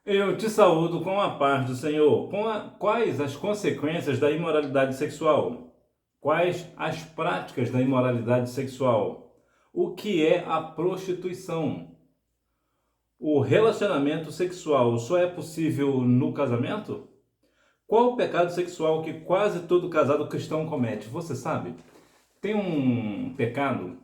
Eu te saúdo com a paz do Senhor. Quais as consequências da imoralidade sexual? Quais as práticas da imoralidade sexual? O que é a prostituição? O relacionamento sexual só é possível no casamento? Qual o pecado sexual que quase todo casado cristão comete? Você sabe? Tem um pecado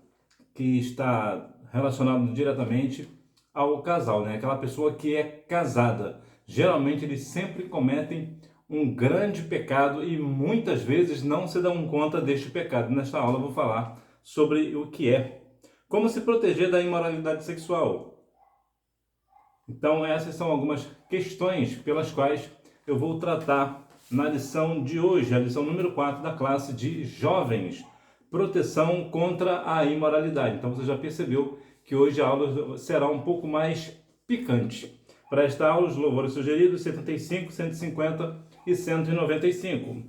que está relacionado diretamente ao casal, né? Aquela pessoa que é casada. Geralmente eles sempre cometem um grande pecado e muitas vezes não se dão conta deste pecado. Nesta aula eu vou falar sobre o que é. Como se proteger da imoralidade sexual. Então essas são algumas questões pelas quais eu vou tratar na lição de hoje, a lição número 4 da classe de jovens. Proteção contra a imoralidade. Então você já percebeu que hoje a aula será um pouco mais picante. Para esta aula, os louvores sugeridos 75, 150 e 195.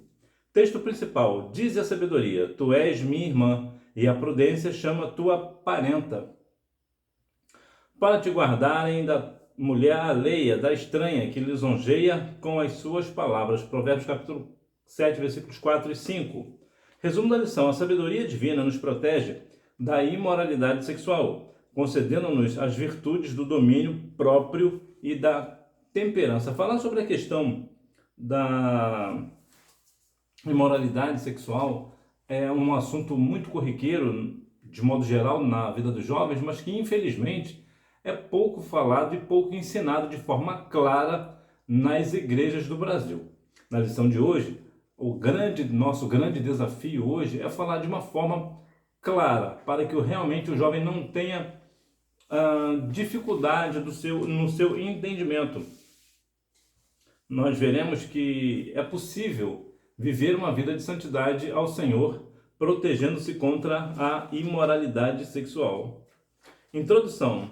Texto principal. Dize a sabedoria: tu és minha irmã, e a prudência chama tua parenta. Para te guardarem da mulher alheia, da estranha, que lisonjeia com as suas palavras. Provérbios capítulo 7, versículos 4 e 5. Resumo da lição: a sabedoria divina nos protege da imoralidade sexual, concedendo-nos as virtudes do domínio próprio e da temperança. Falar sobre a questão da imoralidade sexual é um assunto muito corriqueiro, de modo geral, na vida dos jovens, mas que infelizmente é pouco falado e pouco ensinado de forma clara nas igrejas do Brasil. Na lição de hoje, nosso grande desafio hoje é falar de uma forma clara, para que realmente o jovem não tenha dificuldade no seu entendimento. Nós veremos que é possível viver uma vida de santidade ao Senhor, protegendo-se contra a imoralidade sexual. Introdução.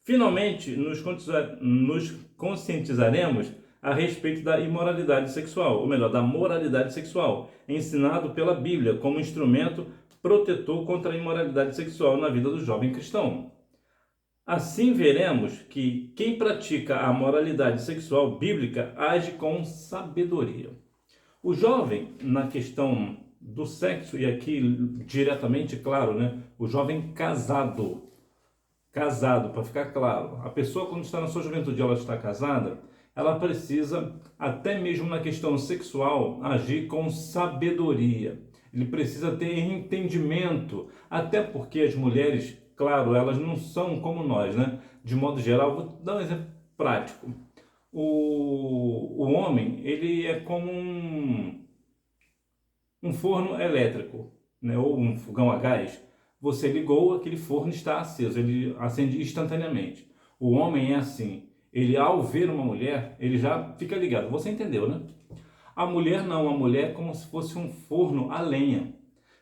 Finalmente, nos conscientizaremos a respeito da imoralidade sexual, ou melhor, da moralidade sexual, ensinado pela Bíblia como instrumento protetor contra a imoralidade sexual na vida do jovem cristão. Assim veremos que quem pratica a moralidade sexual bíblica age com sabedoria. O jovem, na questão do sexo, e aqui diretamente claro, né? O jovem casado, para ficar claro, a pessoa quando está na sua juventude, ela está casada, ela precisa, até mesmo na questão sexual, agir com sabedoria. Ele precisa ter entendimento, até porque as mulheres, claro, elas não são como nós, né? De modo geral, vou dar um exemplo prático. O homem, ele é como um forno elétrico, né? Ou um fogão a gás. Você ligou, aquele forno está aceso, ele acende instantaneamente. O homem é assim, ele ao ver uma mulher, ele já fica ligado. Você entendeu, né? A mulher não, a mulher é como se fosse um forno a lenha.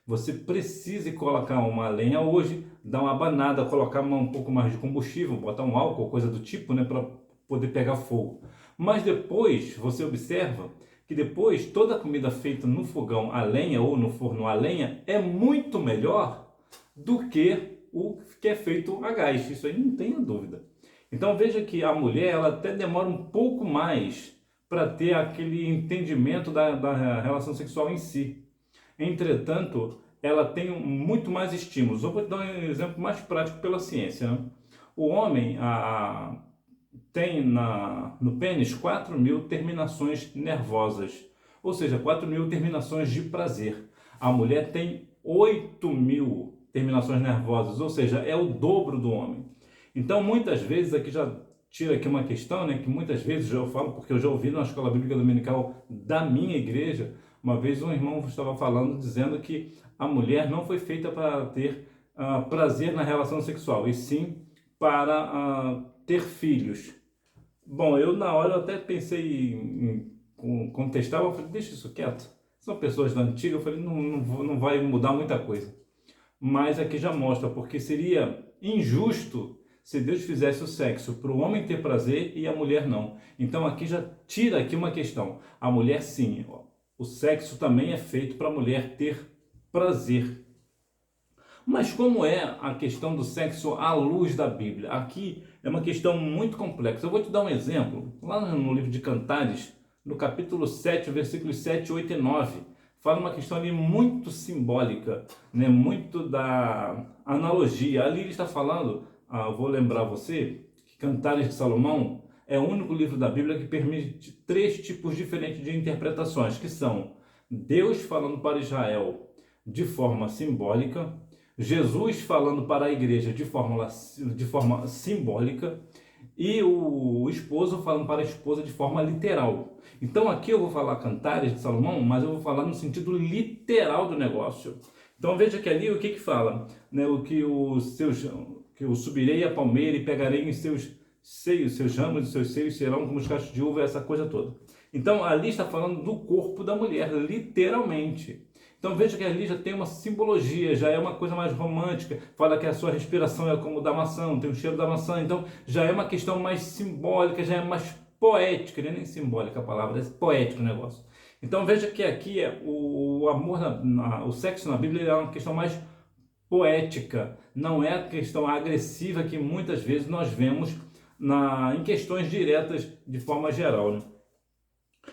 Você precisa colocar uma lenha hoje, dar uma abanada, colocar um pouco mais de combustível, botar um álcool, coisa do tipo, né, para poder pegar fogo. Mas depois, você observa que depois toda a comida feita no fogão a lenha ou no forno a lenha é muito melhor do que o que é feito a gás. Isso aí não tenha dúvida. Então veja que a mulher ela até demora um pouco mais para ter aquele entendimento da relação sexual em si. Entretanto, ela tem muito mais estímulos. Eu vou te dar um exemplo mais prático pela ciência, né? O homem tem no pênis 4.000 terminações nervosas, ou seja, 4.000 terminações de prazer. A mulher tem 8.000 terminações nervosas, ou seja, é o dobro do homem. Então, muitas vezes, aqui já tira aqui uma questão, né, que muitas vezes eu falo, porque eu já ouvi na escola bíblica dominical da minha igreja, uma vez um irmão estava falando, dizendo que a mulher não foi feita para ter prazer na relação sexual, e sim para ter filhos. Bom, eu na hora eu até pensei em contestar, eu falei, deixa isso quieto. São pessoas da antiga, eu falei, não vai mudar muita coisa. Mas aqui já mostra, porque seria injusto se Deus fizesse o sexo para o homem ter prazer e a mulher não. Então aqui já tira aqui uma questão. A mulher sim, o sexo também é feito para a mulher ter prazer. Mas como é a questão do sexo à luz da Bíblia? Aqui é uma questão muito complexa. Eu vou te dar um exemplo. Lá no livro de Cantares, no capítulo 7, versículos 7, 8 e 9, fala uma questão ali muito simbólica, né? Muito da analogia. Ali ele está falando, eu vou lembrar você, que Cantares de Salomão é o único livro da Bíblia que permite três tipos diferentes de interpretações, que são Deus falando para Israel de forma simbólica, Jesus falando para a igreja de forma simbólica e o esposo falando para a esposa de forma literal. Então aqui eu vou falar Cantares de Salomão, mas eu vou falar no sentido literal do negócio. Então veja que ali o que fala, né? Que eu subirei a palmeira e pegarei em seus seios, seus ramos e seus seios serão como os cachos de uva, essa coisa toda. Então ali está falando do corpo da mulher, literalmente. Então veja que ali já tem uma simbologia, já é uma coisa mais romântica, fala que a sua respiração é como da maçã, tem o cheiro da maçã, então já é uma questão mais simbólica, já é mais poética, nem simbólica a palavra, é poético o negócio. Então veja que aqui o amor, o sexo na Bíblia é uma questão mais poética, não é a questão agressiva que muitas vezes nós vemos em questões diretas de forma geral, né?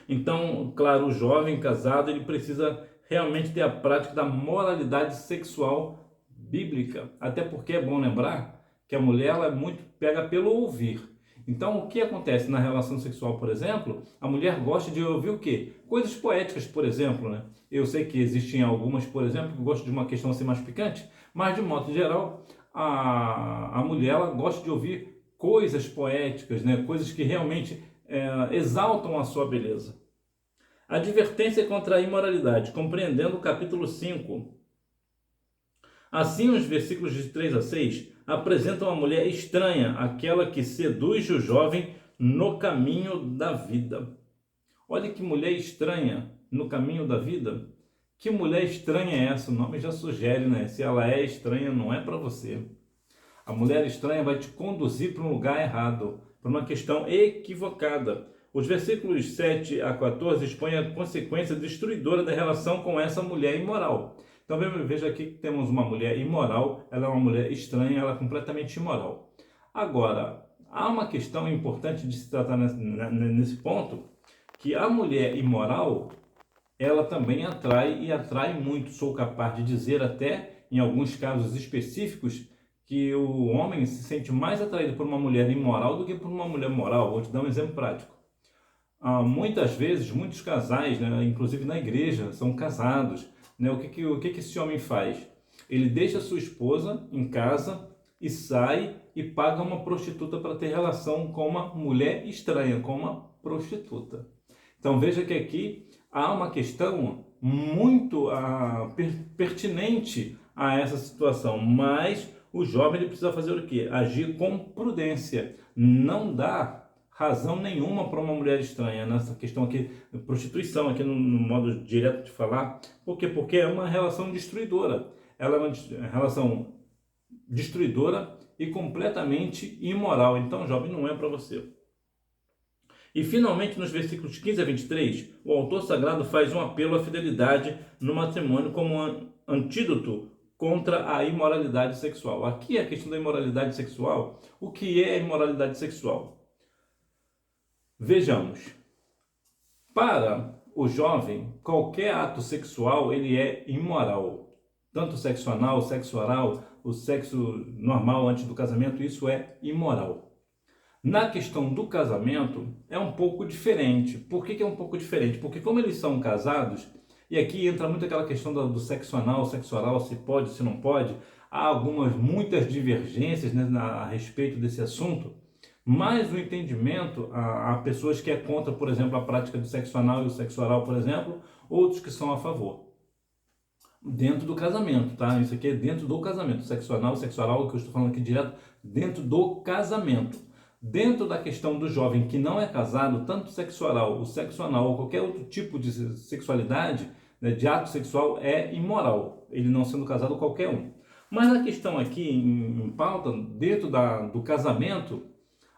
Então, claro, o jovem casado ele precisa realmente ter a prática da moralidade sexual bíblica, até porque é bom lembrar que a mulher ela é muito pega pelo ouvir. Então, o que acontece na relação sexual, por exemplo, a mulher gosta de ouvir o quê? Coisas poéticas, por exemplo, né? Eu sei que existem algumas, por exemplo, que gostam de uma questão assim mais picante, mas de modo geral, a mulher ela gosta de ouvir coisas poéticas, né? Coisas que realmente exaltam a sua beleza. Advertência contra a imoralidade, compreendendo o capítulo 5. Assim, os versículos de 3 a 6 apresentam a mulher estranha, aquela que seduz o jovem no caminho da vida. Olha que mulher estranha no caminho da vida. Que mulher estranha é essa? O nome já sugere, né? Se ela é estranha, não é para você. A mulher estranha vai te conduzir para um lugar errado, para uma questão equivocada. Os versículos 7 a 14 expõem a consequência destruidora da relação com essa mulher imoral. Então veja aqui que temos uma mulher imoral, ela é uma mulher estranha, ela é completamente imoral. Agora, há uma questão importante de se tratar nesse ponto, que a mulher imoral, ela também atrai e atrai muito. Sou capaz de dizer até, em alguns casos específicos, que o homem se sente mais atraído por uma mulher imoral do que por uma mulher moral. Vou te dar um exemplo prático. Muitas vezes, muitos casais, né, inclusive na igreja, são casados. Né? O que esse homem faz? Ele deixa a sua esposa em casa e sai e paga uma prostituta para ter relação com uma mulher estranha, com uma prostituta. Então veja que aqui há uma questão muito pertinente a essa situação, mas o jovem ele precisa fazer o quê? Agir com prudência, não dá razão nenhuma para uma mulher estranha nessa questão aqui, prostituição, aqui no modo direto de falar. Por quê? Porque é uma relação destruidora. Ela é uma relação destruidora e completamente imoral. Então, jovem, não é para você. E, finalmente, nos versículos 15 a 23, o autor sagrado faz um apelo à fidelidade no matrimônio como antídoto contra a imoralidade sexual. Aqui é a questão da imoralidade sexual. O que é a imoralidade sexual? Vejamos, para o jovem, qualquer ato sexual ele é imoral. Tanto sexo anal, sexo oral, o sexo normal antes do casamento, isso é imoral. Na questão do casamento, é um pouco diferente. Por que é um pouco diferente? Porque como eles são casados, e aqui entra muito aquela questão do sexo anal, sexo oral, se pode, se não pode, há muitas divergências, né, a respeito desse assunto. Mas o entendimento, há pessoas que é contra, por exemplo, a prática do sexo anal e o sexo oral, por exemplo, outros que são a favor. Dentro do casamento, tá? Isso aqui é dentro do casamento. Sexo anal, sexo oral, o que eu estou falando aqui direto, dentro do casamento. Dentro da questão do jovem que não é casado, tanto o sexo oral, o sexo anal ou qualquer outro tipo de sexualidade, né, de ato sexual, é imoral, ele não sendo casado qualquer um. Mas a questão aqui em pauta, dentro do casamento,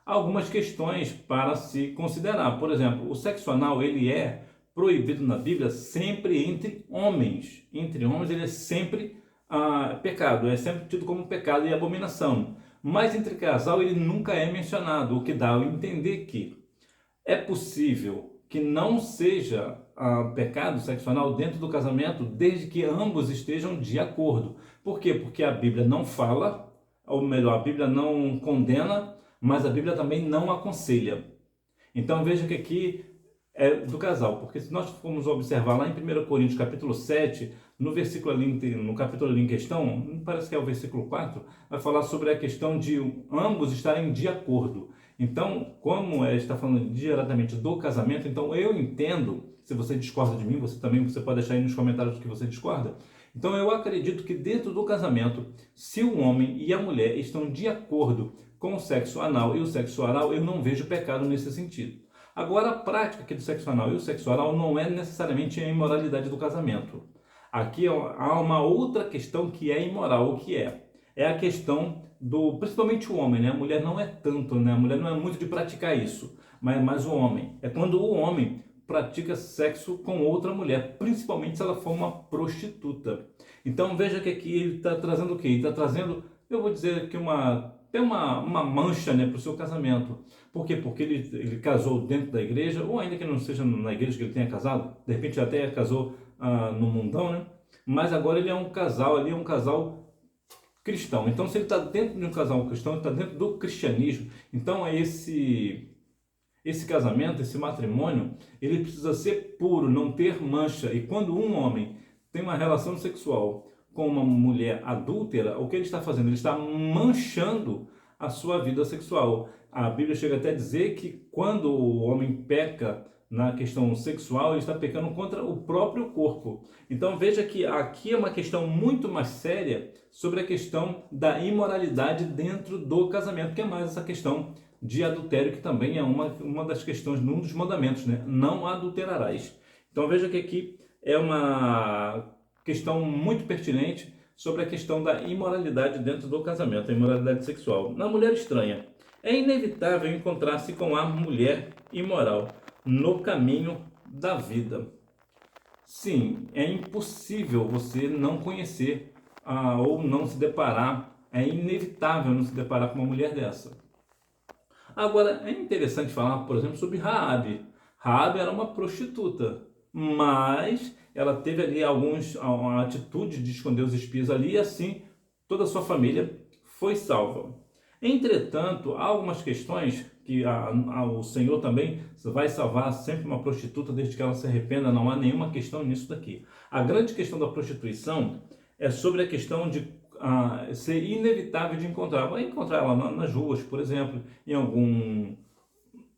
algumas questões para se considerar. Por exemplo, o sexo anal ele é proibido na Bíblia sempre entre homens. Entre homens ele é sempre pecado, é sempre tido como pecado e abominação. Mas entre casal ele nunca é mencionado, o que dá a entender que é possível que não seja pecado sexual dentro do casamento, desde que ambos estejam de acordo. Por quê? Porque a Bíblia não fala, ou melhor, a Bíblia não condena, mas a Bíblia também não aconselha. Então veja que aqui é do casal, porque se nós formos observar lá em 1 Coríntios capítulo 7, no versículo ali, no capítulo ali em questão, parece que é o versículo 4, vai falar sobre a questão de ambos estarem de acordo. Então, como está falando diretamente do casamento, então eu entendo, se você discorda de mim, você pode deixar aí nos comentários que você discorda. Então eu acredito que dentro do casamento, se o homem e a mulher estão de acordo com o sexo anal e o sexo oral, eu não vejo pecado nesse sentido. Agora, a prática aqui do sexo anal e o sexo oral não é necessariamente a imoralidade do casamento. Aqui há uma outra questão que é imoral. O que é? É a questão do, principalmente o homem, né? A mulher não é tanto, né? A mulher não é muito de praticar isso, mas o homem. É quando o homem pratica sexo com outra mulher, principalmente se ela for uma prostituta. Então veja que aqui ele está trazendo o quê? Ele está trazendo, eu vou dizer que tem uma mancha, né, para o seu casamento. Por quê? Porque ele casou dentro da igreja, ou ainda que não seja na igreja que ele tenha casado, de repente até casou no mundão, né? Mas agora ele é um casal, ele é um casal cristão. Então, se ele está dentro de um casal cristão, ele está dentro do cristianismo. Então, esse casamento, esse matrimônio, ele precisa ser puro, não ter mancha. E quando um homem tem uma relação sexual com uma mulher adúltera, o que ele está fazendo? Ele está manchando a sua vida sexual. A Bíblia chega até a dizer que quando o homem peca na questão sexual, ele está pecando contra o próprio corpo. Então veja que aqui é uma questão muito mais séria sobre a questão da imoralidade dentro do casamento, que é mais essa questão de adultério, que também é uma das questões, um dos mandamentos, né? Não adulterarás. Então veja que aqui é uma questão muito pertinente sobre a questão da imoralidade dentro do casamento, a imoralidade sexual. Na mulher estranha, é inevitável encontrar-se com a mulher imoral no caminho da vida. Sim, é impossível você não conhecer ou não se deparar, é inevitável não se deparar com uma mulher dessa. Agora, é interessante falar, por exemplo, sobre Raabe. Raabe era uma prostituta, mas ela teve ali uma atitude de esconder os espias ali e assim toda a sua família foi salva. Entretanto, há algumas questões que o Senhor também vai salvar sempre uma prostituta desde que ela se arrependa, não há nenhuma questão nisso daqui. A grande questão da prostituição é sobre a questão de ser inevitável de encontrar. Vai encontrar ela nas ruas, por exemplo, em algum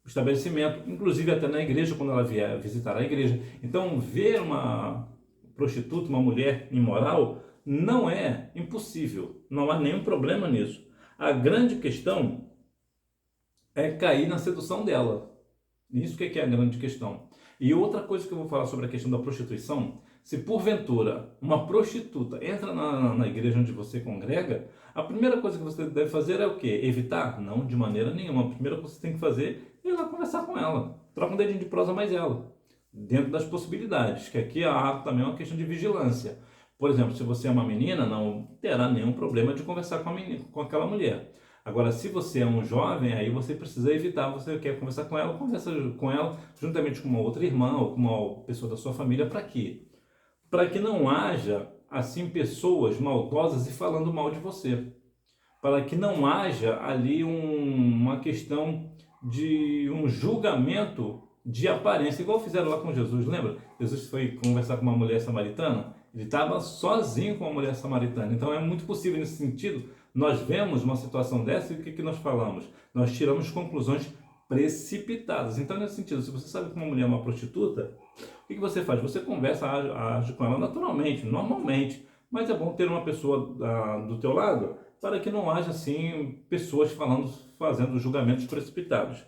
estabelecimento, inclusive até na igreja, quando ela vier visitar a igreja. Então, ver uma prostituta, uma mulher imoral, não é impossível, não há nenhum problema nisso. A grande questão é cair na sedução dela. Isso que é a grande questão. E outra coisa que eu vou falar sobre a questão da prostituição, se porventura uma prostituta entra na igreja onde você congrega, a primeira coisa que você deve fazer é o quê? Evitar? Não, de maneira nenhuma. A primeira coisa que você tem que fazer é ir lá conversar com ela. Troca um dedinho de prosa mais ela. Dentro das possibilidades, que aqui há também uma questão de vigilância. Por exemplo, se você é uma menina, não terá nenhum problema de conversar com aquela mulher. Agora, se você é um jovem, aí você precisa evitar, você quer conversar com ela, conversa com ela juntamente com uma outra irmã ou com uma pessoa da sua família, para quê? Para que não haja, assim, pessoas maldosas e falando mal de você. Para que não haja ali uma questão de um julgamento de aparência, igual fizeram lá com Jesus, lembra? Jesus foi conversar com uma mulher samaritana, ele estava sozinho com uma mulher samaritana. Então é muito possível nesse sentido, nós vemos uma situação dessa e o que nós falamos? Nós tiramos conclusões precipitadas. Então nesse sentido, se você sabe que uma mulher é uma prostituta, o que você faz? Você conversa, age com ela naturalmente, normalmente, mas é bom ter uma pessoa do teu lado para que não haja assim pessoas fazendo julgamentos precipitados.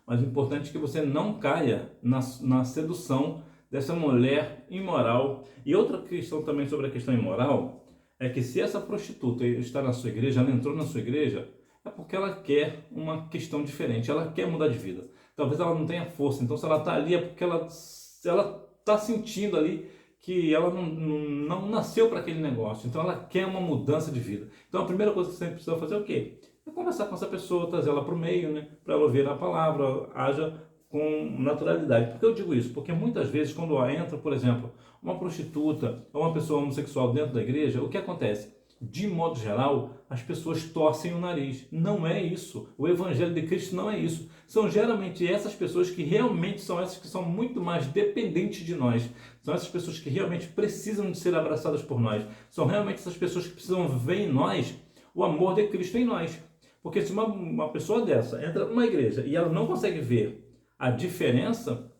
Mas o importante é que você não caia na sedução dessa mulher imoral. E outra questão também sobre a questão imoral é que se essa prostituta está na sua igreja, ela entrou na sua igreja, é porque ela quer uma questão diferente, ela quer mudar de vida. Talvez ela não tenha força, então se ela está ali é porque ela está sentindo ali que ela não nasceu para aquele negócio, então ela quer uma mudança de vida. Então a primeira coisa que você precisa fazer é o quê? É conversar com essa pessoa, trazer ela para o meio, né? Para ela ouvir a palavra, haja com naturalidade. Por que eu digo isso? Porque muitas vezes quando entra, por exemplo, uma prostituta ou uma pessoa homossexual dentro da igreja, o que acontece? De modo geral, as pessoas torcem o nariz. Não é isso. O Evangelho de Cristo não é isso. São geralmente essas pessoas que realmente são essas que são muito mais dependentes de nós. São essas pessoas que realmente precisam de ser abraçadas por nós. São realmente essas pessoas que precisam ver em nós o amor de Cristo em nós. Porque se uma pessoa dessa entra numa igreja e ela não consegue ver a diferença,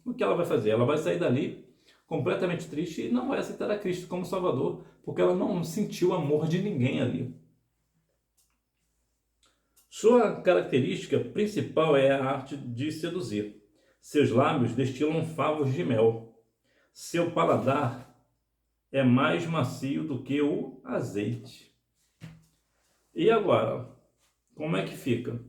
o que ela vai fazer? Ela vai sair dali completamente triste e não vai aceitar a Cristo como Salvador, porque ela não sentiu o amor de ninguém ali. Sua característica principal é a arte de seduzir. Seus lábios destilam favos de mel. Seu paladar é mais macio do que o azeite. E agora, como é que fica?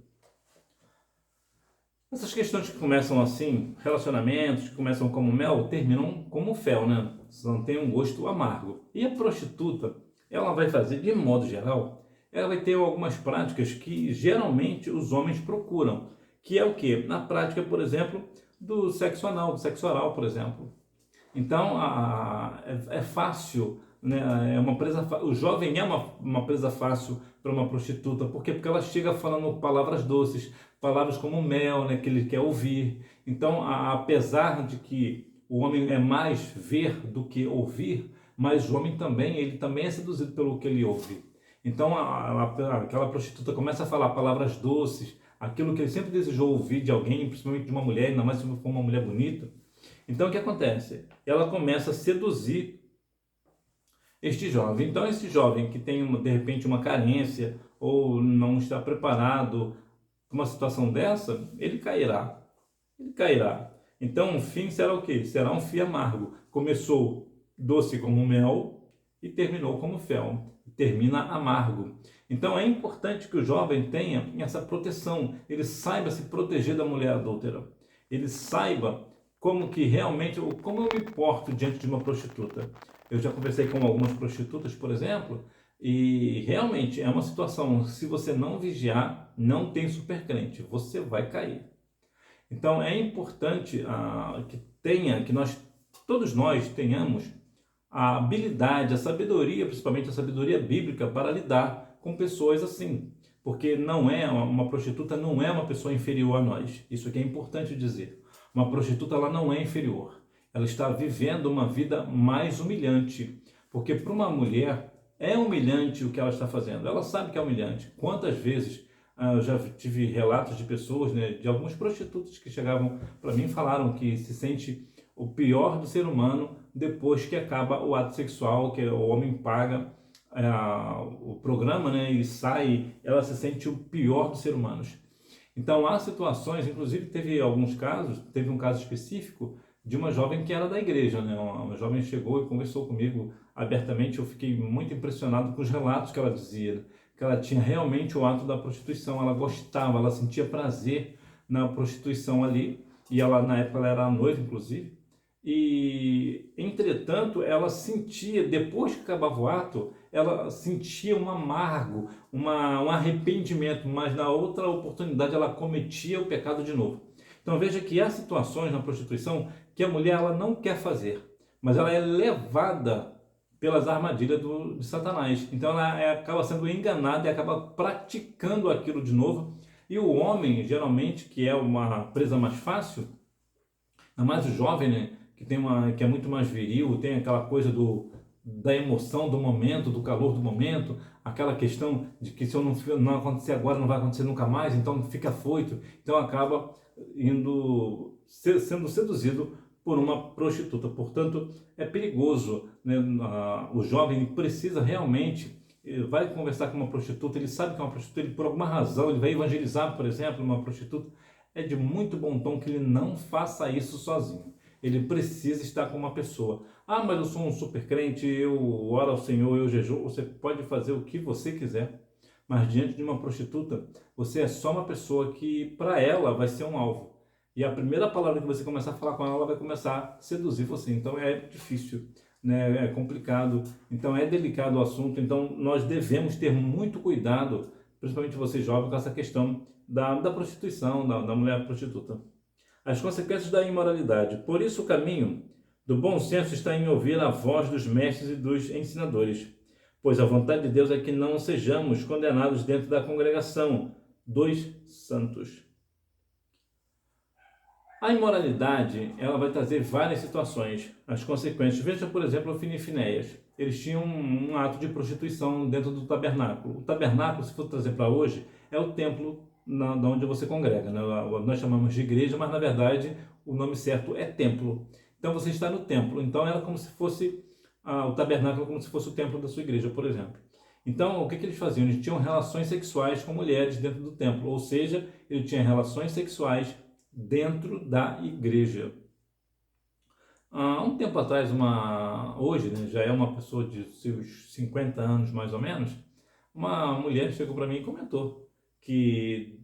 Essas questões que começam assim, relacionamentos que começam como mel, terminam como fel, né? Tem um gosto amargo. E a prostituta, ela vai fazer, de modo geral, ela vai ter algumas práticas que geralmente os homens procuram, que é o quê? Na prática, por exemplo, do sexo anal, do sexo oral, por exemplo. Então, é fácil, né? O jovem é uma presa fácil para uma prostituta. Por quê? Porque ela chega falando palavras doces, palavras como mel, né? Que ele quer ouvir. Então, apesar de que o homem é mais ver do que ouvir, mas o homem também, ele também é seduzido pelo que ele ouve. Então, aquela prostituta começa a falar palavras doces, aquilo que ele sempre desejou ouvir de alguém, principalmente de uma mulher, ainda mais se for uma mulher bonita. Então o que acontece? Ela começa a seduzir este jovem. Então esse jovem que tem de repente uma carência ou não está preparado para uma situação dessa, ele cairá. Ele cairá. Então o fim será o quê? Será um fim amargo. Começou doce como mel e terminou como fel. Termina amargo. Então é importante que o jovem tenha essa proteção. Ele saiba se proteger da mulher adúltera. Ele saiba como que realmente, como eu me porto diante de uma prostituta. Eu já conversei com algumas prostitutas, por exemplo, e realmente é uma situação, se você não vigiar, não tem supercrente, você vai cair. Então é importante que todos nós tenhamos a habilidade, a sabedoria, principalmente a sabedoria bíblica para lidar com pessoas assim. Porque uma prostituta não é uma pessoa inferior a nós. Isso aqui é importante dizer. Uma prostituta ela não é inferior. Ela está vivendo uma vida mais humilhante. Porque para uma mulher é humilhante o que ela está fazendo. Ela sabe que é humilhante. Quantas vezes eu já tive relatos de pessoas, né, de alguns prostitutos que chegavam para mim e falaram que se sente o pior do ser humano depois que acaba o ato sexual, que o homem paga o programa, né, e sai, ela se sente o pior dos seres humanos. Então há situações, inclusive teve um caso específico de uma jovem que era da igreja, né? Uma jovem chegou e conversou comigo abertamente, eu fiquei muito impressionado com os relatos que ela dizia, que ela tinha realmente o ato da prostituição, ela gostava, ela sentia prazer na prostituição ali, e ela na época ela era noiva, inclusive, e entretanto ela sentia, depois que acabava o ato, ela sentia um amargo, um arrependimento, mas na outra oportunidade ela cometia o pecado de novo. Então veja que há situações na prostituição que a mulher ela não quer fazer, mas ela é levada pelas armadilhas de Satanás. Então ela acaba sendo enganada e acaba praticando aquilo de novo. E o homem, geralmente, que é uma presa mais fácil, ainda mais o jovem, né, que é muito mais viril, tem aquela coisa da emoção do momento, do calor do momento, aquela questão de que se eu não acontecer agora, não vai acontecer nunca mais, então fica afoito, então acaba sendo seduzido por uma prostituta. Portanto, é perigoso, né? O jovem precisa realmente, ele vai conversar com uma prostituta, ele sabe que é uma prostituta, ele por alguma razão, ele vai evangelizar, por exemplo, uma prostituta, é de muito bom tom que ele não faça isso sozinho. Ele precisa estar com uma pessoa. Ah, mas eu sou um super crente, eu oro ao Senhor, eu jejuo. Você pode fazer o que você quiser, mas diante de uma prostituta, você é só uma pessoa que, para ela, vai ser um alvo. E a primeira palavra que você começar a falar com ela, ela vai começar a seduzir você. Então é difícil, né? É complicado, então é delicado o assunto. Então nós devemos ter muito cuidado, principalmente você jovem, com essa questão da prostituição, da mulher prostituta. As consequências da imoralidade. Por isso o caminho do bom senso está em ouvir a voz dos mestres e dos ensinadores, pois a vontade de Deus é que não sejamos condenados dentro da congregação dos santos. A imoralidade, ela vai trazer várias situações, as consequências. Veja, por exemplo, o Ofni e Finéias. Eles tinham um ato de prostituição dentro do tabernáculo. O tabernáculo, se for trazer para hoje, é o templo onde você congrega, né? Nós chamamos de igreja, mas na verdade o nome certo é templo. Então você está no templo. Então era como se fosse o tabernáculo, como se fosse o templo da sua igreja, por exemplo. Então, o que eles faziam? Eles tinham relações sexuais com mulheres dentro do templo, ou seja, ele tinha relações sexuais dentro da igreja. Há um tempo atrás, hoje, né, já é uma pessoa de seus 50 anos mais ou menos, uma mulher chegou para mim e comentou que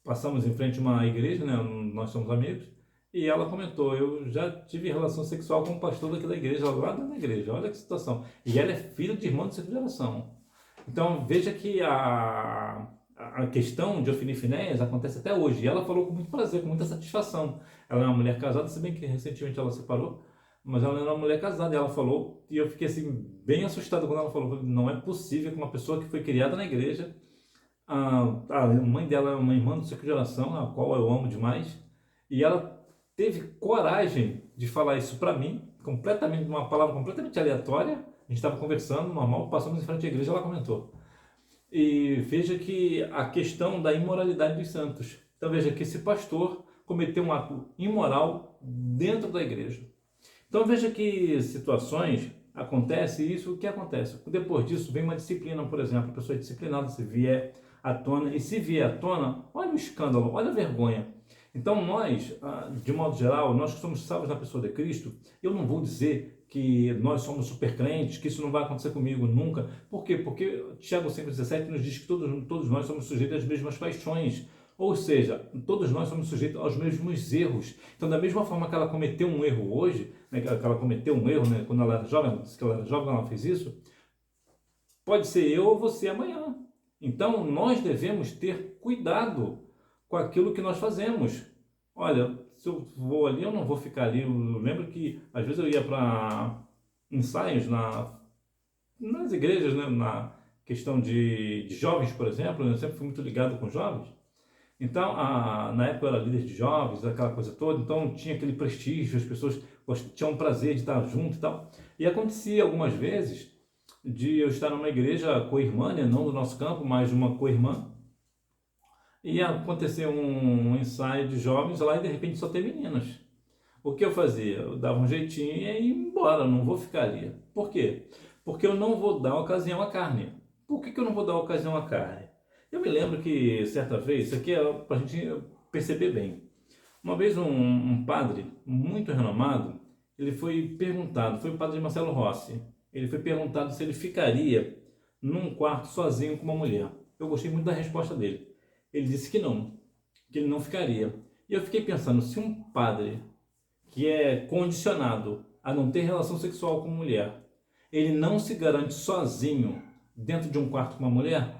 passamos em frente a uma igreja, né, nós somos amigos, e ela comentou: eu já tive relação sexual com um pastor daquela igreja, lá dentro da igreja, olha que situação. E ela é filha de irmã de segunda geração. Então veja que a questão de Ofni e Finéias acontece até hoje. E ela falou com muito prazer, com muita satisfação. Ela é uma mulher casada, se bem que recentemente ela separou, mas ela era uma mulher casada. E ela falou, e eu fiquei assim, bem assustado quando ela falou: não é possível que uma pessoa que foi criada na igreja, a mãe dela é uma irmã de segunda geração, a qual eu amo demais, e ela teve coragem de falar isso para mim, completamente, uma palavra completamente aleatória. A gente estava conversando, normal, passamos em frente à igreja, ela comentou. E veja que a questão da imoralidade dos santos. Então veja que esse pastor cometeu um ato imoral dentro da igreja. Então veja que situações acontecem, e isso o que acontece? Depois disso vem uma disciplina, por exemplo, a pessoa é disciplinada se vier à tona, e se vier à tona, olha o escândalo, olha a vergonha. Então nós, de modo geral, nós que somos salvos na pessoa de Cristo, eu não vou dizer que nós somos super crentes, que isso não vai acontecer comigo nunca. Por quê? Porque Tiago 5,17 nos diz que todos nós somos sujeitos às mesmas paixões. Ou seja, todos nós somos sujeitos aos mesmos erros. Então, da mesma forma que ela cometeu um erro hoje, né, que ela cometeu um erro, né, quando ela era jovem, disse que ela era jovem quando ela fez isso, pode ser eu ou você amanhã. Então, nós devemos ter cuidado com aquilo que nós fazemos. Olha, se eu vou ali, eu não vou ficar ali. Eu lembro que às vezes eu ia para ensaios nas igrejas, né, na questão de jovens, por exemplo. Eu sempre fui muito ligado com jovens. Então, na época eu era líder de jovens, aquela coisa toda, então tinha aquele prestígio, as pessoas tinham prazer de estar junto e tal. E acontecia algumas vezes de eu estar numa igreja co-irmã, né, não do nosso campo, mas uma co-irmã, e aconteceu um ensaio de jovens lá e de repente só tem meninas. O que eu fazia? Eu dava um jeitinho e ia embora, não vou ficar ali. Por quê? Porque eu não vou dar ocasião à carne. Por que eu não vou dar ocasião à carne? Eu me lembro que certa vez, isso aqui é para a gente perceber bem. Uma vez um padre muito renomado, ele foi perguntado, foi o padre Marcelo Rossi, ele foi perguntado se ele ficaria num quarto sozinho com uma mulher. Eu gostei muito da resposta dele. Ele disse que ele não ficaria. E eu fiquei pensando, se um padre que é condicionado a não ter relação sexual com mulher, ele não se garante sozinho dentro de um quarto com uma mulher,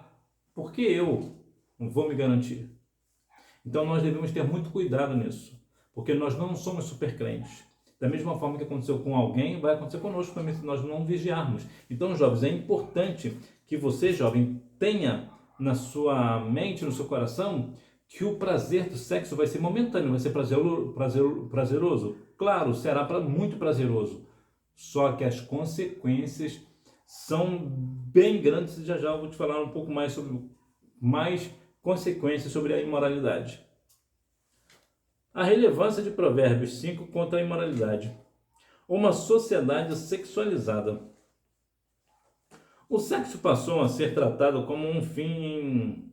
por que eu não vou me garantir? Então nós devemos ter muito cuidado nisso, porque nós não somos super crentes. Da mesma forma que aconteceu com alguém, vai acontecer conosco também se nós não vigiarmos. Então, jovens, é importante que você, jovem, tenha na sua mente, no seu coração, que o prazer do sexo vai ser momentâneo, vai ser prazeroso. Claro, será muito prazeroso. Só que as consequências são bem grandes. Já já eu vou te falar um pouco mais sobre mais consequências sobre a imoralidade. A relevância de Provérbios 5 contra a imoralidade. Uma sociedade sexualizada. O sexo passou a ser tratado como um fim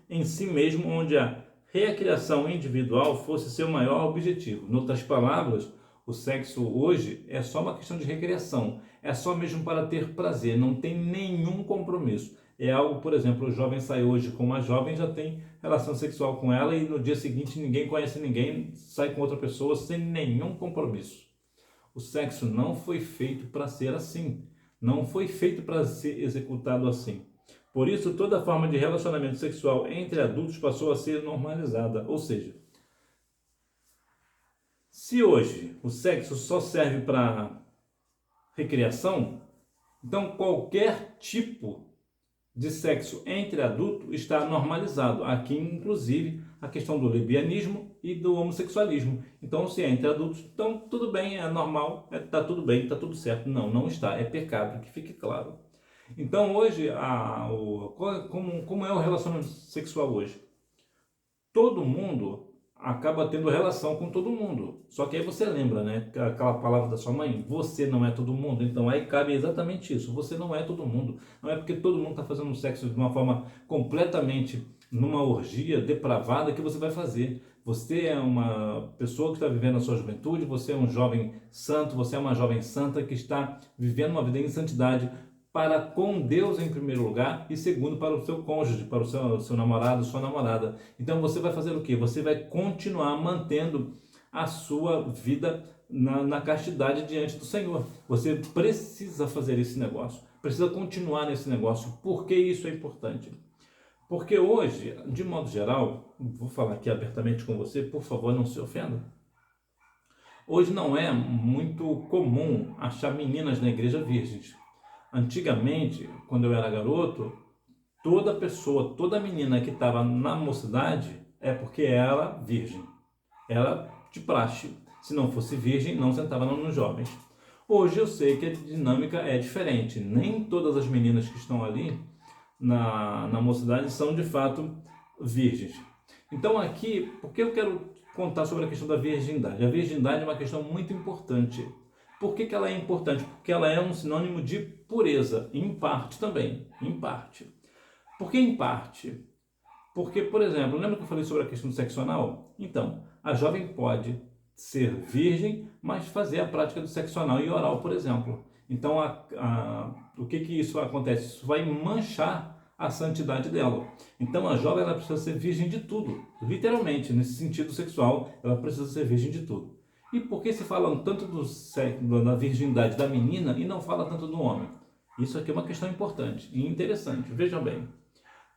em si mesmo, onde a recriação individual fosse seu maior objetivo. Em outras palavras, o sexo hoje é só uma questão de recreação, é só mesmo para ter prazer, não tem nenhum compromisso. É algo, por exemplo, o jovem sai hoje com uma jovem, já tem relação sexual com ela e no dia seguinte ninguém conhece ninguém, sai com outra pessoa sem nenhum compromisso. O sexo não foi feito para ser assim. Não foi feito para ser executado assim. Por isso, toda forma de relacionamento sexual entre adultos passou a ser normalizada. Ou seja, se hoje o sexo só serve para recreação, então qualquer tipo de sexo entre adultos está normalizado. Aqui, inclusive, a questão do lesbianismo e do homossexualismo. Então, se é entre adultos, então tudo bem, é normal, tá tudo bem, tá tudo certo. Não, não está, é pecado, que fique claro. Então, hoje, como é o relacionamento sexual hoje? Todo mundo acaba tendo relação com todo mundo. Só que aí você lembra, né? Aquela palavra da sua mãe, você não é todo mundo. Então aí cabe exatamente isso. Você não é todo mundo. Não é porque todo mundo está fazendo sexo de uma forma completamente numa orgia depravada que você vai fazer. Você é uma pessoa que está vivendo a sua juventude, você é um jovem santo, você é uma jovem santa que está vivendo uma vida em santidade para com Deus em primeiro lugar e segundo para o seu cônjuge, para o seu namorado, sua namorada. Então você vai fazer o quê? Você vai continuar mantendo a sua vida na castidade diante do Senhor. Você precisa fazer esse negócio, precisa continuar nesse negócio. Por que isso é importante? Porque hoje, de modo geral, vou falar aqui abertamente com você, por favor, não se ofenda. Hoje não é muito comum achar meninas na igreja virgens. Antigamente, quando eu era garoto, toda pessoa, toda menina que estava na mocidade é porque era virgem. Era de praxe. Se não fosse virgem, não sentava nos jovens. Hoje eu sei que a dinâmica é diferente. Nem todas as meninas que estão ali na mocidade são de fato virgens. Então aqui, por que eu quero contar sobre a questão da virgindade? A virgindade é uma questão muito importante. Por que ela é importante? Porque ela é um sinônimo de pureza, em parte também, em parte. Por que em parte? Porque, por exemplo, lembra que eu falei sobre a questão do sexo anal? Então, a jovem pode ser virgem, mas fazer a prática do sexo anal e oral, por exemplo. Então, o que isso acontece? Isso vai manchar a santidade dela. Então, a jovem ela precisa ser virgem de tudo, literalmente, nesse sentido sexual, ela precisa ser virgem de tudo. E por que se fala tanto da virgindade da menina e não fala tanto do homem? Isso aqui é uma questão importante e interessante. Veja bem,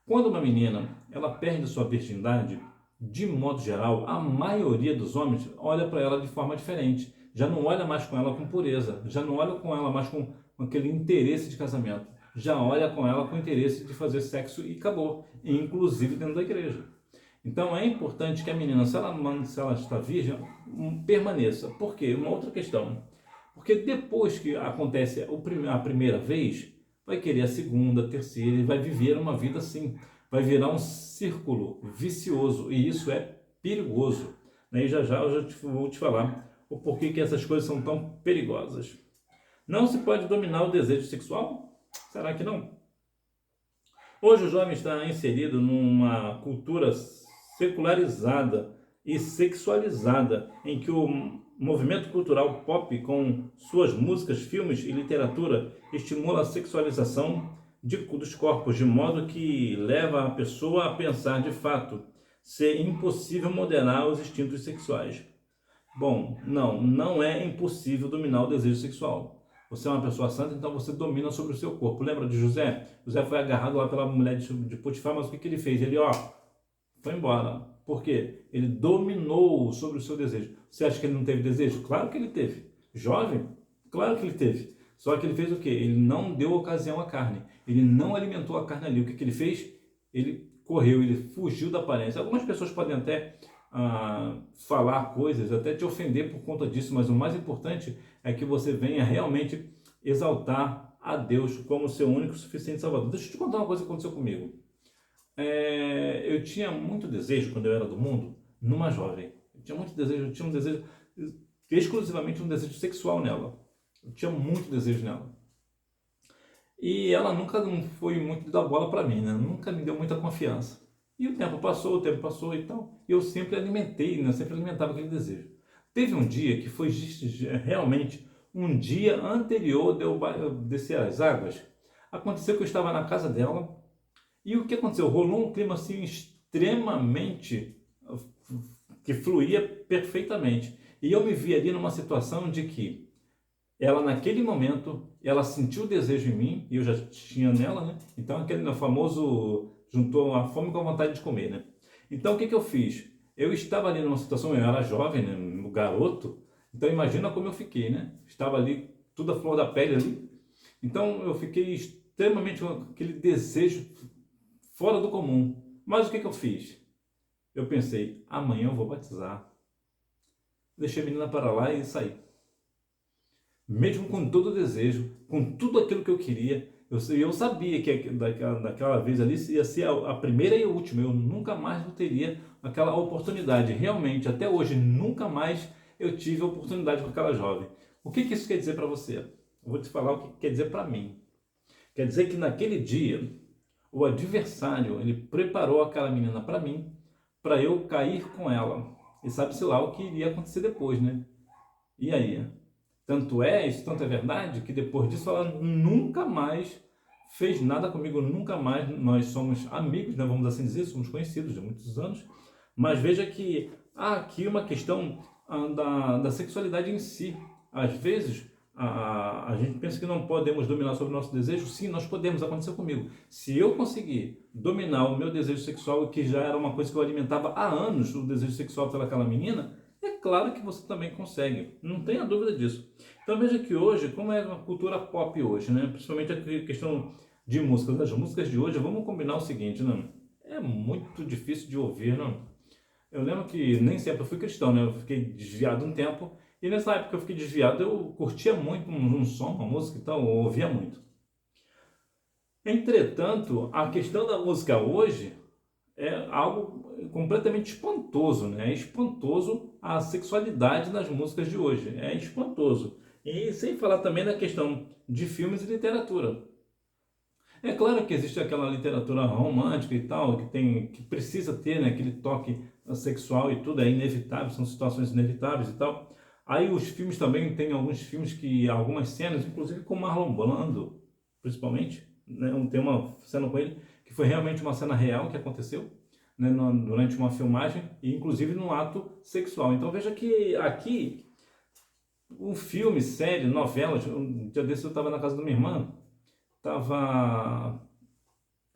quando uma menina ela perde sua virgindade, de modo geral, a maioria dos homens olha para ela de forma diferente. Já não olha mais com ela com pureza, já não olha com ela mais com aquele interesse de casamento. Já olha com ela com interesse de fazer sexo e acabou, inclusive dentro da igreja. Então é importante que a menina, se ela está virgem, permaneça. Por quê? Uma outra questão. Porque depois que acontece a primeira vez, vai querer a segunda, a terceira, e vai viver uma vida assim. Vai virar um círculo vicioso, e isso é perigoso. E já eu vou te falar o porquê que essas coisas são tão perigosas. Não se pode dominar o desejo sexual? Será que não? Hoje o jovem está inserido numa cultura secularizada e sexualizada, em que o movimento cultural pop, com suas músicas, filmes e literatura, estimula a sexualização dos corpos, de modo que leva a pessoa a pensar de fato ser impossível moderar os instintos sexuais. Bom, não é impossível dominar o desejo sexual. Você é uma pessoa santa, então você domina sobre o seu corpo. Lembra de José? José foi agarrado lá pela mulher de Potifar, mas o que ele fez? Ele, foi embora. Por quê? Ele dominou sobre o seu desejo. Você acha que ele não teve desejo? Claro que ele teve. Jovem? Claro que ele teve. Só que ele fez o quê? Ele não deu ocasião à carne. Ele não alimentou a carne ali. O que ele fez? Ele correu, ele fugiu da aparência. Algumas pessoas podem até falar coisas, até te ofender por conta disso, mas o mais importante é que você venha realmente exaltar a Deus como seu único e suficiente Salvador. Deixa eu te contar uma coisa que aconteceu comigo. Eu tinha muito desejo, quando eu era do mundo, numa jovem. Eu tinha um desejo, exclusivamente um desejo sexual nela. Eu tinha muito desejo nela. E ela nunca não foi muito dar bola para mim, né? Nunca me deu muita confiança. E o tempo passou e tal. E eu sempre alimentei, né? Sempre alimentava aquele desejo. Teve um dia que foi realmente um dia anterior de eu descer as águas. Aconteceu que eu estava na casa dela, E o que aconteceu? Rolou um clima assim extremamente que fluía perfeitamente. E eu me vi ali numa situação de que ela naquele momento, ela sentiu o desejo em mim, e eu já tinha nela, né? Então aquele famoso juntou a fome com a vontade de comer, né? Então o que que eu fiz? Eu estava ali numa situação, eu era jovem, né? Um garoto, então imagina como eu fiquei, né? Estava ali, tudo a flor da pele ali. Então eu fiquei extremamente com aquele desejo fora do comum. Mas o que que eu fiz? Eu pensei, amanhã eu vou batizar. Deixei a menina para lá e saí. Mesmo com todo o desejo, com tudo aquilo que eu queria, eu sabia que daquela vez ali ia ser a primeira e a última, eu nunca mais teria aquela oportunidade. Realmente, até hoje, nunca mais eu tive a oportunidade com aquela jovem. O que que isso quer dizer para você? Eu vou te falar o que quer dizer para mim. Quer dizer que naquele dia, o adversário, ele preparou aquela menina para mim, para eu cair com ela. E sabe-se lá o que iria acontecer depois, né? E aí? Tanto é verdade, que depois disso ela nunca mais fez nada comigo, nunca mais. Nós somos amigos, né, vamos assim dizer, somos conhecidos de muitos anos, mas veja que há aqui uma questão da sexualidade em si. Às vezes a gente pensa que não podemos dominar sobre o nosso desejo. Sim, nós podemos, aconteceu comigo. Se eu conseguir dominar o meu desejo sexual, que já era uma coisa que eu alimentava há anos, o desejo sexual pelaquela menina, é claro que você também consegue, não tenha dúvida disso. Então veja que hoje, como é uma cultura pop hoje, né? Principalmente a questão de músicas, as músicas de hoje, vamos combinar o seguinte, né? É muito difícil de ouvir, não? Eu lembro que nem sempre eu fui cristão, né? Eu fiquei desviado um tempo, e nessa época que eu fiquei desviado, eu curtia muito um som, uma música e tal, eu ouvia muito. Entretanto, a questão da música hoje é algo completamente espantoso, né? É espantoso a sexualidade nas músicas de hoje, é espantoso. E sem falar também da questão de filmes e literatura. É claro que existe aquela literatura romântica e tal, que precisa ter, né, aquele toque sexual e tudo, é inevitável, são situações inevitáveis e tal. Aí os filmes também, tem alguns filmes que, algumas cenas, inclusive com Marlon Brando, principalmente, né, tem uma cena com ele, que foi realmente uma cena real que aconteceu, né, durante uma filmagem, e inclusive num ato sexual. Então veja que aqui, um filme, série, novelas, um dia desse eu estava na casa da minha irmã, estava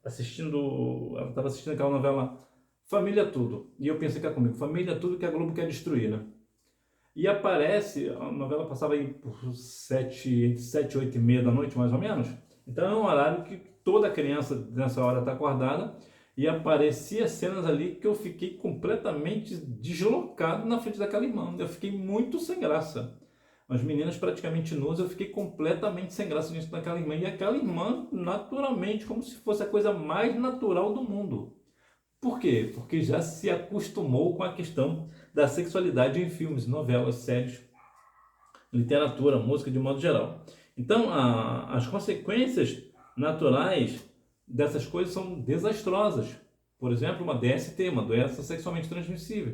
ela estava assistindo aquela novela Família Tudo. E eu pensei que era comigo, Família Tudo que a Globo quer destruir, né? E aparece, a novela passava aí por 7, 8 e meia da noite, mais ou menos. Então é um horário que toda criança nessa hora está acordada. E aparecia cenas ali que eu fiquei completamente deslocado na frente daquela irmã. Eu fiquei muito sem graça. As meninas praticamente nuas, eu fiquei completamente sem graça diante daquela irmã. E aquela irmã, naturalmente, como se fosse a coisa mais natural do mundo. Por quê? Porque já se acostumou com a questão da sexualidade em filmes, novelas, séries, literatura, música de modo geral. Então, as consequências naturais dessas coisas são desastrosas. Por exemplo, uma DST, uma doença sexualmente transmissível.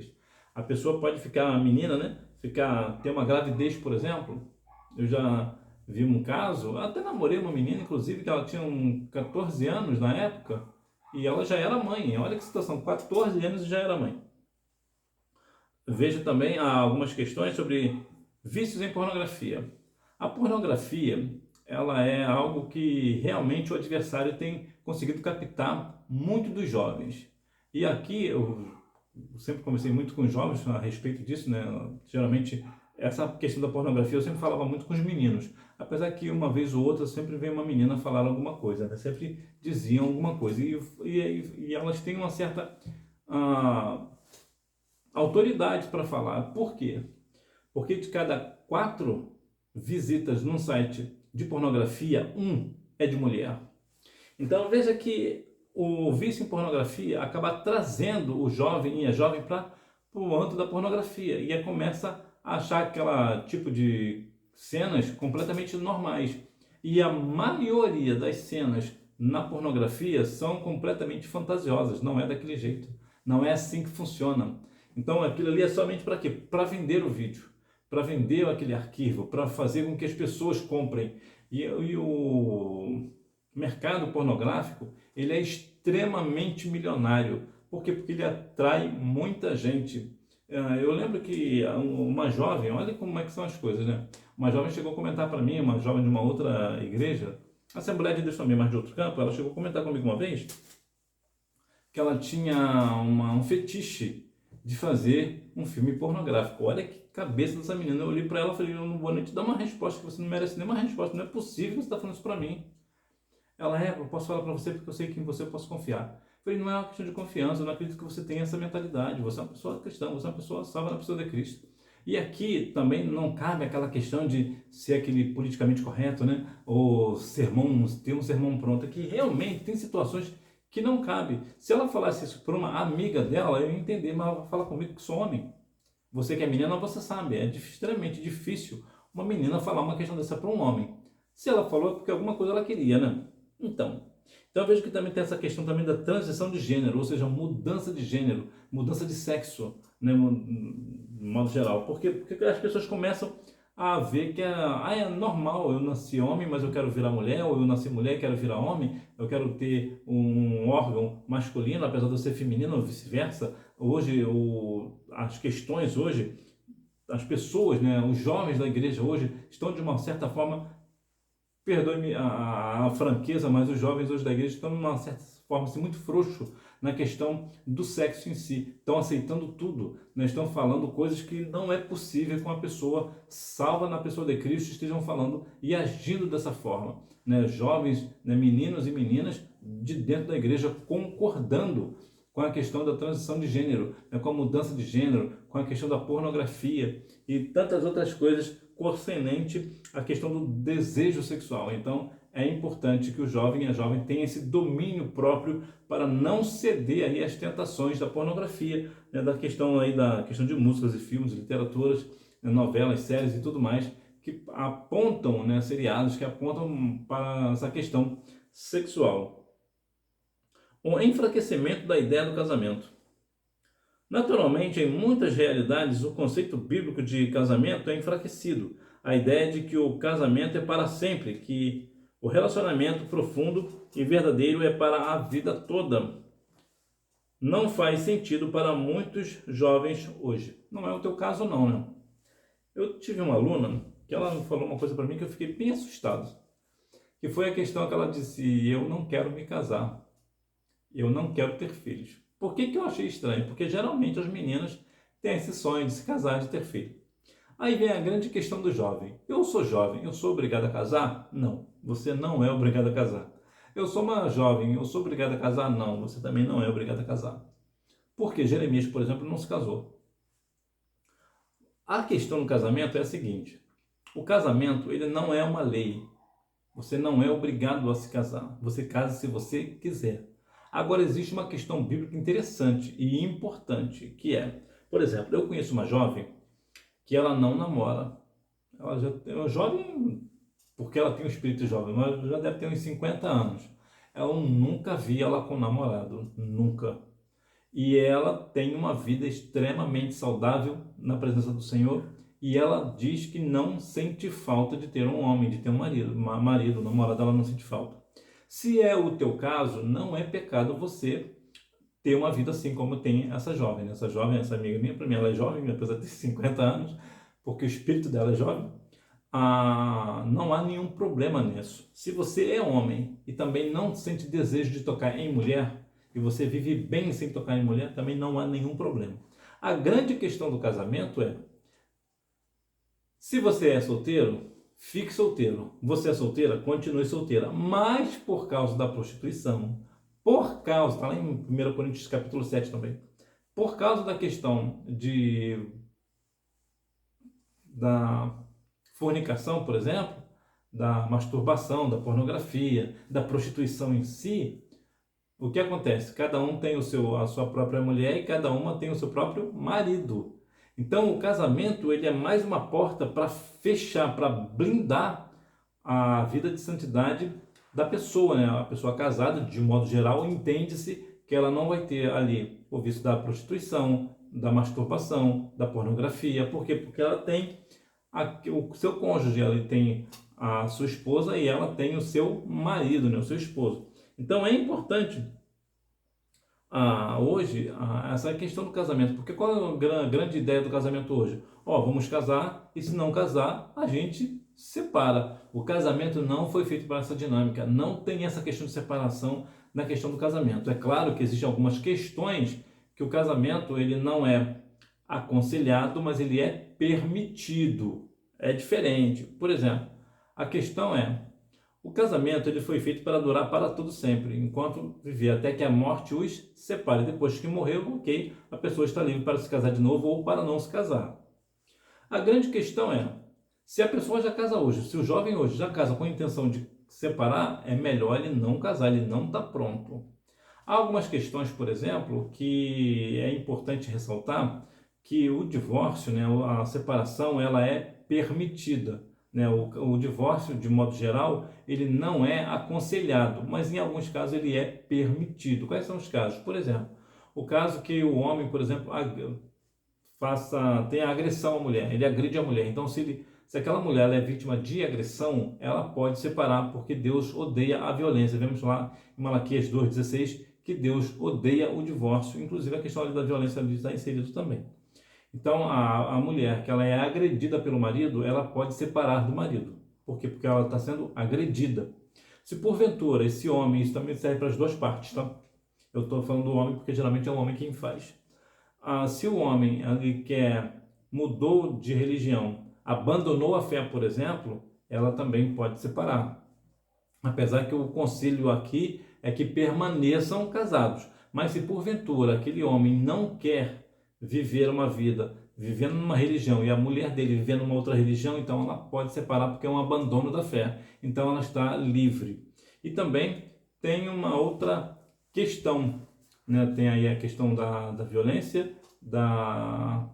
A pessoa pode ficar, a menina, né? Ter uma gravidez, por exemplo. Eu já vi um caso, até namorei uma menina, inclusive, que ela tinha 14 anos na época, e ela já era mãe. Olha que situação, 14 anos e já era mãe. Veja também algumas questões sobre vícios em pornografia. A pornografia, ela é algo que realmente o adversário tem conseguido captar muito dos jovens. E aqui eu sempre conversei muito com os jovens a respeito disso, né? Geralmente essa questão da pornografia eu sempre falava muito com os meninos, apesar que uma vez ou outra sempre vem uma menina falar alguma coisa, né? Sempre diziam alguma coisa e elas têm uma certa autoridade para falar. Por quê? Porque de cada 4 visitas num site de pornografia, um é de mulher. Então veja que o vício em pornografia acaba trazendo o jovem e a jovem para o âmbito da pornografia e começa a achar aquela tipo de cenas completamente normais. E a maioria das cenas na pornografia são completamente fantasiosas, não é daquele jeito. Não é assim que funciona. Então aquilo ali é somente para quê? Para vender o vídeo, para vender aquele arquivo, para fazer com que as pessoas comprem. E o mercado pornográfico, ele é extremamente milionário. Por quê? Porque ele atrai muita gente. Eu lembro que uma jovem, olha como é que são as coisas, né? Uma jovem chegou a comentar para mim, uma jovem de uma outra igreja, Assembleia de Deus também, mas de outro campo, ela chegou a comentar comigo uma vez que ela tinha um fetiche de fazer um filme pornográfico. Olha que cabeça dessa menina. Eu olhei para ela e falei, eu não vou nem te dar uma resposta, que você não merece nenhuma resposta. Não é possível que você está falando isso para mim. Ela, eu posso falar para você porque eu sei que em você eu posso confiar. Eu falei, não é uma questão de confiança, eu não acredito que você tenha essa mentalidade. Você é uma pessoa cristã, você é uma pessoa salva na pessoa de Cristo. E aqui também não cabe aquela questão de ser aquele politicamente correto, né? Ou sermão, ter um sermão pronto. Aqui realmente tem situações que não cabe. Se ela falasse isso para uma amiga dela, eu ia entender, mas ela fala comigo que sou homem. Você que é menina, você sabe, é extremamente difícil uma menina falar uma questão dessa para um homem. Se ela falou é porque alguma coisa ela queria, né? Então eu vejo que também tem essa questão também da transição de gênero, ou seja, mudança de gênero, mudança de sexo, né, de modo geral. Porque as pessoas começam a ver que é normal, eu nasci homem, mas eu quero virar mulher, ou eu nasci mulher e quero virar homem, eu quero ter um órgão masculino, apesar de eu ser feminino, ou vice-versa. Hoje, as questões hoje, as pessoas, né, os jovens da igreja hoje estão de uma certa forma, perdoe-me a franqueza, mas os jovens hoje da igreja estão de uma certa forma assim, muito frouxo na questão do sexo em si. Estão aceitando tudo, né? Estão falando coisas que não é possível que uma pessoa salva na pessoa de Cristo estejam falando e agindo dessa forma. Né? Jovens, né, meninos e meninas de dentro da igreja concordando com a questão da transição de gênero, né, com a mudança de gênero, com a questão da pornografia e tantas outras coisas concernente à questão do desejo sexual. Então, é importante que o jovem e a jovem tenham esse domínio próprio para não ceder aí às tentações da pornografia, né, da questão de músicas e filmes, literaturas, né, novelas, séries e tudo mais, que apontam, né, seriados que apontam para essa questão sexual. O enfraquecimento da ideia do casamento. Naturalmente, em muitas realidades, o conceito bíblico de casamento é enfraquecido. A ideia de que o casamento é para sempre, que o relacionamento profundo e verdadeiro é para a vida toda. Não faz sentido para muitos jovens hoje. Não é o teu caso não, né? Eu tive uma aluna que ela falou uma coisa para mim que eu fiquei bem assustado. Que foi a questão que ela disse, eu não quero me casar. Eu não quero ter filhos. Por que eu achei estranho? Porque geralmente as meninas têm esse sonho de se casar, de ter filho. Aí vem a grande questão do jovem. Eu sou jovem, eu sou obrigado a casar? Não, você não é obrigado a casar. Eu sou uma jovem, eu sou obrigado a casar? Não, você também não é obrigado a casar. Porque Jeremias, por exemplo, não se casou. A questão do casamento é a seguinte. O casamento, ele não é uma lei. Você não é obrigado a se casar. Você casa se você quiser. Agora, existe uma questão bíblica interessante e importante, que é, por exemplo, eu conheço uma jovem que ela não namora. Ela já é uma jovem, porque ela tem um espírito jovem, mas já deve ter uns 50 anos. Eu nunca vi ela com namorado, nunca. E ela tem uma vida extremamente saudável na presença do Senhor, e ela diz que não sente falta de ter um homem, de ter um marido, namorado, ela não sente falta. Se é o teu caso, não é pecado você ter uma vida assim como tem essa jovem. Essa jovem, essa amiga minha, para mim ela é jovem, apesar de ter 50 anos, porque o espírito dela é jovem. Não há nenhum problema nisso. Se você é homem e também não sente desejo de tocar em mulher, e você vive bem sem tocar em mulher, também não há nenhum problema. A grande questão do casamento é, se você é solteiro, fique solteiro. Você é solteira? Continue solteira. Mas por causa da prostituição, por causa, está lá em 1 Coríntios capítulo 7 também, por causa da questão da fornicação, por exemplo, da masturbação, da pornografia, da prostituição em si, o que acontece? Cada um tem a sua própria mulher e cada uma tem o seu próprio marido. Então o casamento ele é mais uma porta para fechar, para blindar a vida de santidade da pessoa, né? A pessoa casada, de modo geral, entende-se que ela não vai ter ali o vício da prostituição, da masturbação, da pornografia. Por quê? Porque ela tem o seu cônjuge, ela tem a sua esposa e ela tem o seu marido, né? O seu esposo. Então é importante Hoje, essa questão do casamento, porque qual é a grande ideia do casamento hoje? Vamos casar e se não casar, a gente separa. O casamento não foi feito para essa dinâmica, não tem essa questão de separação na questão do casamento. É claro que existem algumas questões que o casamento ele não é aconselhado, mas ele é permitido. É diferente. Por exemplo, a questão é o casamento ele foi feito para durar para todo sempre, enquanto viver, até que a morte os separe. Depois que morreu, ok, a pessoa está livre para se casar de novo ou para não se casar. A grande questão é, se a pessoa já casa hoje, se o jovem hoje já casa com a intenção de separar, é melhor ele não casar, ele não está pronto. Há algumas questões, por exemplo, que é importante ressaltar que o divórcio, né, a separação, ela é permitida. Né? O divórcio, de modo geral, ele não é aconselhado, mas em alguns casos ele é permitido. Quais são os casos? Por exemplo, o caso que o homem, por exemplo, tem a agressão à mulher, ele agride a mulher. Então, se aquela mulher é vítima de agressão, ela pode separar, porque Deus odeia a violência. Vemos lá em Malaquias 2,16 que Deus odeia o divórcio, inclusive a questão da violência ali está inserido também. Então, a mulher que ela é agredida pelo marido, ela pode separar do marido. Por quê? Porque ela está sendo agredida. Se porventura esse homem, isso também serve para as duas partes, tá? Eu estou falando do homem porque geralmente é o homem quem faz. Se o homem ele mudou de religião, abandonou a fé, por exemplo, ela também pode separar. Apesar que o conselho aqui é que permaneçam casados. Mas se porventura aquele homem não quer viver uma vida vivendo numa religião e a mulher dele vivendo numa outra religião, então ela pode separar porque é um abandono da fé. Então ela está livre. E também tem uma outra questão, né? Tem aí a questão da violência,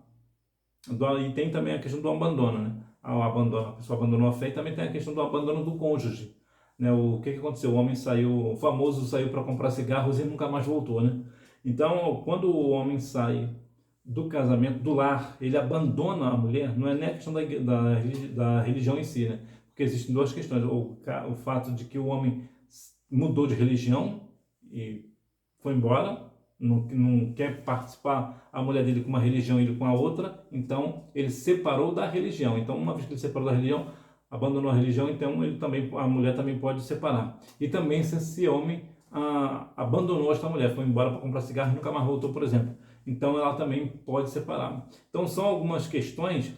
e tem também a questão do abandono, né? A pessoa abandonou a fé, e também tem a questão do abandono do cônjuge. Né? O que aconteceu? O homem saiu, o famoso saiu para comprar cigarros e nunca mais voltou, né? Então, quando o homem sai do casamento, do lar, ele abandona a mulher, não é nem a questão da religião em si, né? Porque existem duas questões. O fato de que o homem mudou de religião e foi embora, não quer participar a mulher dele com uma religião e ele com a outra, então ele separou da religião. Então, uma vez que ele separou da religião, abandonou a religião, então a mulher também pode separar. E também se esse homem abandonou esta mulher, foi embora para comprar cigarro e nunca mais voltou, por exemplo. Então ela também pode separar. Então são algumas questões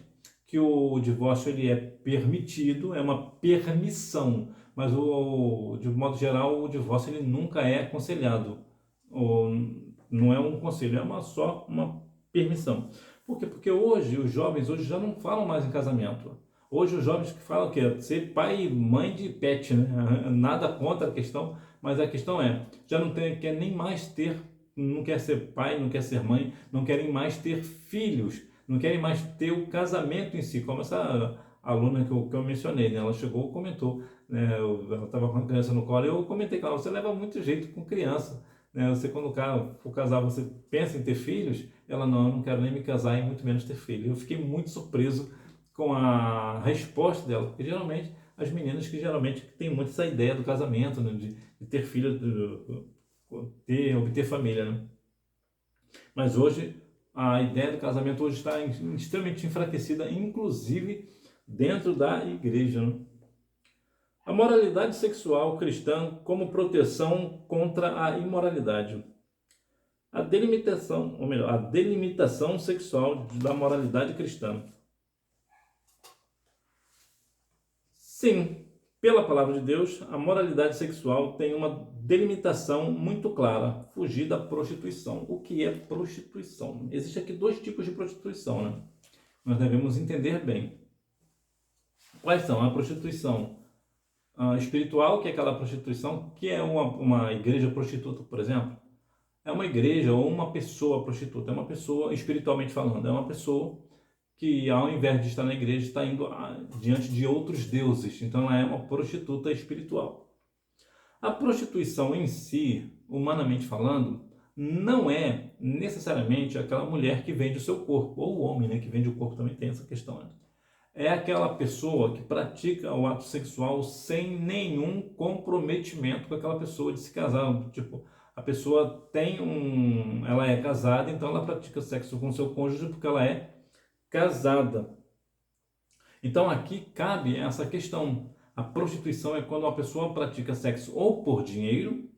que o divórcio ele é permitido, é uma permissão, mas de modo geral o divórcio ele nunca é aconselhado. Não é um conselho, só uma permissão. Por quê? Porque hoje os jovens já não falam mais em casamento. Hoje os jovens que falam que é ser pai e mãe de pet, né? Nada contra a questão, mas a questão já não quer nem mais ter, não quer ser pai, não quer ser mãe, não querem mais ter filhos, não querem mais ter o casamento em si, como essa aluna que eu mencionei, né? Ela chegou e comentou, né? Ela estava com a criança no colo, eu comentei com ela, você leva muito jeito com criança, né? Você quando o cara for casar, você pensa em ter filhos? Ela, não, eu não quero nem me casar e muito menos ter filho. Eu fiquei muito surpreso com a resposta dela, porque geralmente as meninas que geralmente têm muito essa ideia do casamento, né? de ter filho, obter família, né? Mas hoje a ideia do casamento hoje está extremamente enfraquecida, inclusive dentro da igreja, né? A moralidade sexual cristã como proteção contra a imoralidade. A delimitação, ou melhor, a delimitação sexual da moralidade cristã. Sim, pela palavra de Deus, a moralidade sexual tem uma delimitação muito clara: fugir da prostituição. O que é prostituição? Existem aqui dois tipos de prostituição, né? Nós devemos entender bem. Quais são? A prostituição espiritual, que é aquela prostituição que é uma igreja prostituta, por exemplo. É uma igreja ou uma pessoa prostituta, é uma pessoa, espiritualmente falando, é uma pessoa que ao invés de estar na igreja está indo diante de outros deuses, então ela é uma prostituta espiritual. A prostituição em si, humanamente falando, não é necessariamente aquela mulher que vende o seu corpo, ou o homem, né, que vende o corpo, também tem essa questão, né? É aquela pessoa que pratica o ato sexual sem nenhum comprometimento com aquela pessoa de se casar. Tipo, a pessoa ela é casada, então ela pratica sexo com seu cônjuge porque ela é casada. Então aqui cabe essa questão. A prostituição é quando uma pessoa pratica sexo ou por dinheiro,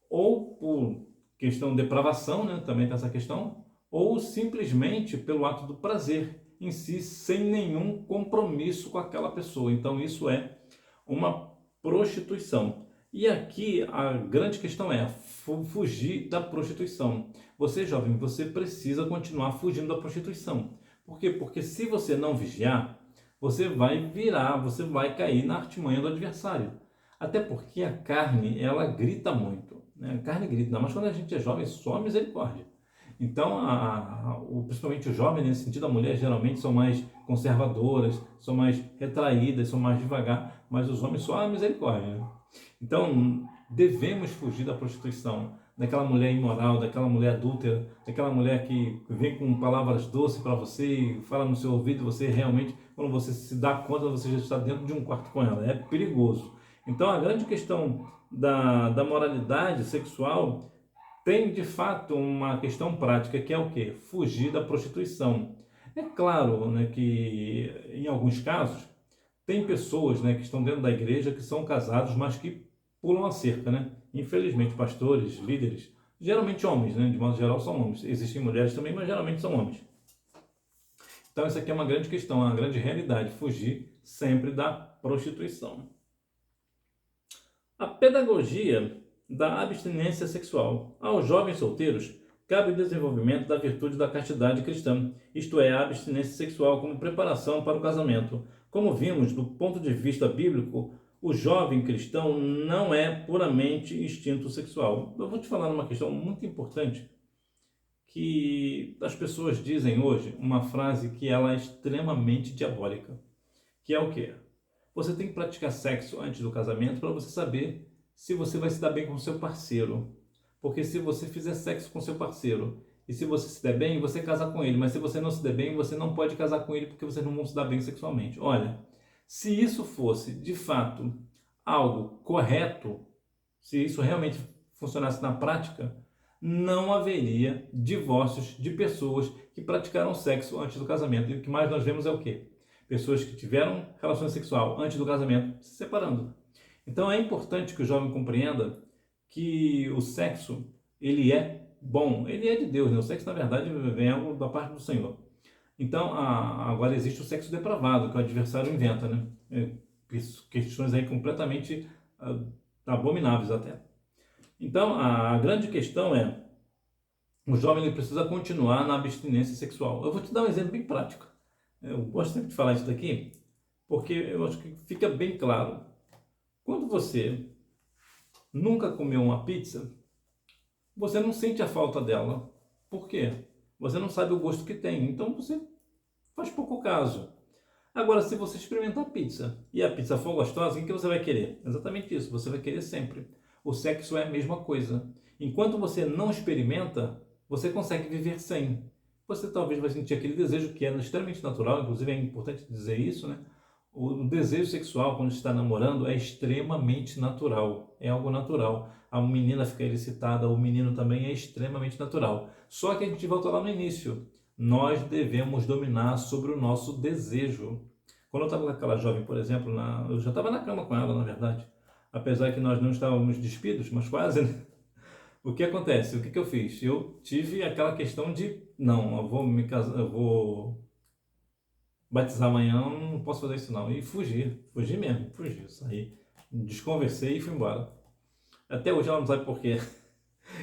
ou por questão de depravação, né? Também tem essa questão, ou simplesmente pelo ato do prazer em si, sem nenhum compromisso com aquela pessoa. Então isso é uma prostituição. E aqui a grande questão é fugir da prostituição. Você, jovem, você precisa continuar fugindo da prostituição. Por quê? Porque se você não vigiar, você vai cair na artimanha do adversário. Até porque a carne, ela grita muito, né? A carne grita, mas quando a gente é jovem, só misericórdia. Então, principalmente o jovem, nesse sentido, a mulher geralmente são mais conservadoras, são mais retraídas, são mais devagar, mas os homens só a misericórdia, né? Então, devemos fugir da prostituição, daquela mulher imoral, daquela mulher adúltera, daquela mulher que vem com palavras doces para você e fala no seu ouvido, você realmente, quando você se dá conta, você já está dentro de um quarto com ela. É perigoso. Então, a grande questão da moralidade sexual tem, de fato, uma questão prática, que é o quê? Fugir da prostituição. É claro, né, que, em alguns casos, tem pessoas, né, que estão dentro da igreja que são casados, mas que pulam a cerca, né? Infelizmente, pastores, líderes, geralmente homens, né? De modo geral são homens. Existem mulheres também, mas geralmente são homens. Então, isso aqui é uma grande questão, uma grande realidade, fugir sempre da prostituição. A pedagogia da abstinência sexual. Aos jovens solteiros, cabe o desenvolvimento da virtude da castidade cristã, isto é, a abstinência sexual como preparação para o casamento. Como vimos, do ponto de vista bíblico, o jovem cristão não é puramente instinto sexual. Eu vou te falar uma questão muito importante, que as pessoas dizem hoje, uma frase que ela é extremamente diabólica, que é o quê? Você tem que praticar sexo antes do casamento para você saber se você vai se dar bem com o seu parceiro. Porque se você fizer sexo com seu parceiro e se você se der bem, você casa com ele. Mas se você não se der bem, você não pode casar com ele porque vocês não vão se dar bem sexualmente. Olha, se isso fosse de fato algo correto, se isso realmente funcionasse na prática, não haveria divórcios de pessoas que praticaram sexo antes do casamento. E o que mais nós vemos é o quê? Pessoas que tiveram relação sexual antes do casamento se separando. Então é importante que o jovem compreenda que o sexo, ele é bom, ele é de Deus, né? O sexo, na verdade, vem algo da parte do Senhor. Então, agora existe o sexo depravado, que o adversário inventa, né? Questões aí completamente abomináveis até. Então, a grande questão é, o jovem ele precisa continuar na abstinência sexual. Eu vou te dar um exemplo bem prático. Eu gosto sempre de falar isso daqui, porque eu acho que fica bem claro. Quando você nunca comeu uma pizza, você não sente a falta dela. Por quê? Você não sabe o gosto que tem, então você faz pouco caso. Agora, se você experimentar pizza e a pizza for gostosa, o que você vai querer? Exatamente isso, você vai querer sempre. O sexo é a mesma coisa. Enquanto você não experimenta, você consegue viver sem. Você talvez vai sentir aquele desejo que é extremamente natural, inclusive é importante dizer isso, né? O desejo sexual, quando está namorando, é extremamente natural, é algo natural. A menina fica excitada, o menino também é extremamente natural. Só que a gente volta lá no início. Nós devemos dominar sobre o nosso desejo. Quando eu estava com aquela jovem, por exemplo, eu já estava na cama com ela, na verdade. Apesar que nós não estávamos despidos, mas quase, né? O que acontece? O que eu fiz? Eu tive aquela questão de, não, eu vou me casar, eu vou batizar amanhã, não posso fazer isso não. E fugi mesmo, saí, desconversei e fui embora. Até hoje ela não sabe por quê.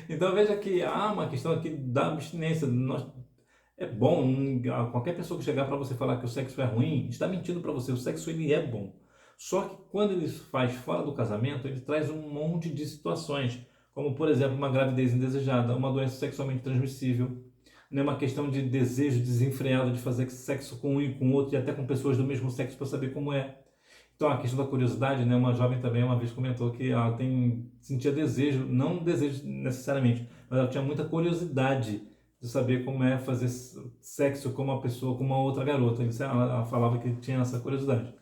Então veja que há uma questão aqui da abstinência. É bom, qualquer pessoa que chegar para você falar que o sexo é ruim, está mentindo para você. O sexo ele é bom. Só que quando ele faz fora do casamento, ele traz um monte de situações, como por exemplo uma gravidez indesejada, uma doença sexualmente transmissível, né, uma questão de desejo desenfreado de fazer sexo com um e com outro e até com pessoas do mesmo sexo para saber como é. Então a questão da curiosidade, né, uma jovem também uma vez comentou que ela sentia desejo, não desejo necessariamente, mas ela tinha muita curiosidade de saber como é fazer sexo com uma pessoa, com uma outra garota. Ela falava que tinha essa curiosidade.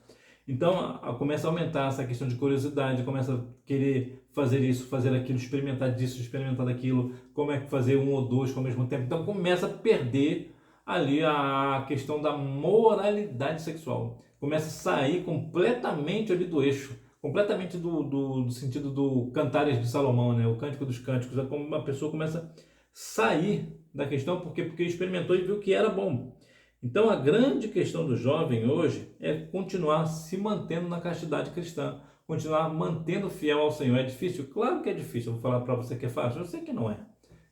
Então começa a aumentar essa questão de curiosidade, começa a querer fazer isso, fazer aquilo, experimentar disso, experimentar daquilo, como é que fazer um ou dois ao mesmo tempo. Então começa a perder ali a questão da moralidade sexual. Começa a sair completamente ali do eixo, completamente do sentido do Cantares de Salomão, né? O Cântico dos Cânticos. É como uma pessoa começa a sair da questão porque experimentou e viu que era bom. Então a grande questão do jovem hoje é continuar se mantendo na castidade cristã, continuar mantendo fiel ao Senhor. É difícil? Claro que é difícil. Eu vou falar para você que é fácil. Eu sei que não é.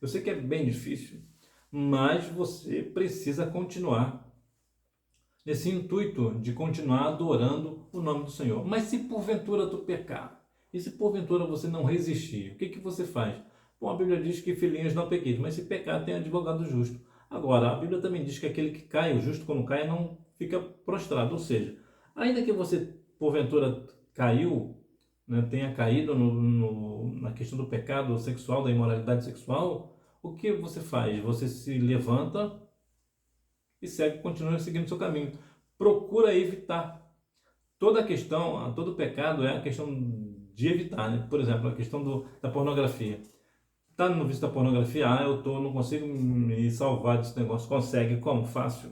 Eu sei que é bem difícil. Mas você precisa continuar nesse intuito de continuar adorando o nome do Senhor. Mas se porventura tu pecar, e se porventura você não resistir, o que você faz? Bom, a Bíblia diz que filhinhos não pequeis, mas se pecar tem advogado justo. Agora, a Bíblia também diz que aquele que cai, o justo quando cai, não fica prostrado. Ou seja, ainda que você porventura caiu, né, tenha caído na questão do pecado sexual, da imoralidade sexual, o que você faz? Você se levanta e segue, continua seguindo o seu caminho. Procura evitar. Toda a questão, todo pecado é a questão de evitar, né? Por exemplo, a questão da pornografia. Tá no vício da pornografia, não consigo me salvar desse negócio. Consegue, como? Fácil.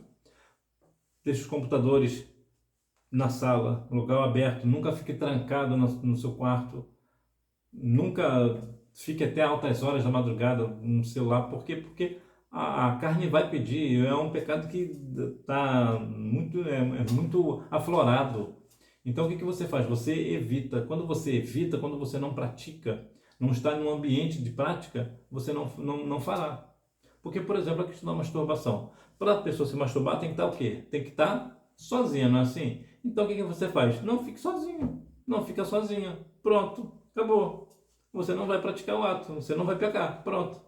Deixa os computadores na sala, no lugar aberto, nunca fique trancado no seu quarto, nunca fique até altas horas da madrugada no celular. Por quê? Porque a carne vai pedir, é um pecado que está muito, é muito aflorado. Então o que você faz? Você evita. Quando você evita, quando você não pratica, não está em um ambiente de prática, você não fará. Porque, por exemplo, a questão da masturbação. Para a pessoa se masturbar, tem que estar o quê? Tem que estar sozinha, não é assim? Então o que você faz? Não fique sozinho. Não fica sozinha. Pronto. Acabou. Você não vai praticar o ato. Você não vai pecar. Pronto.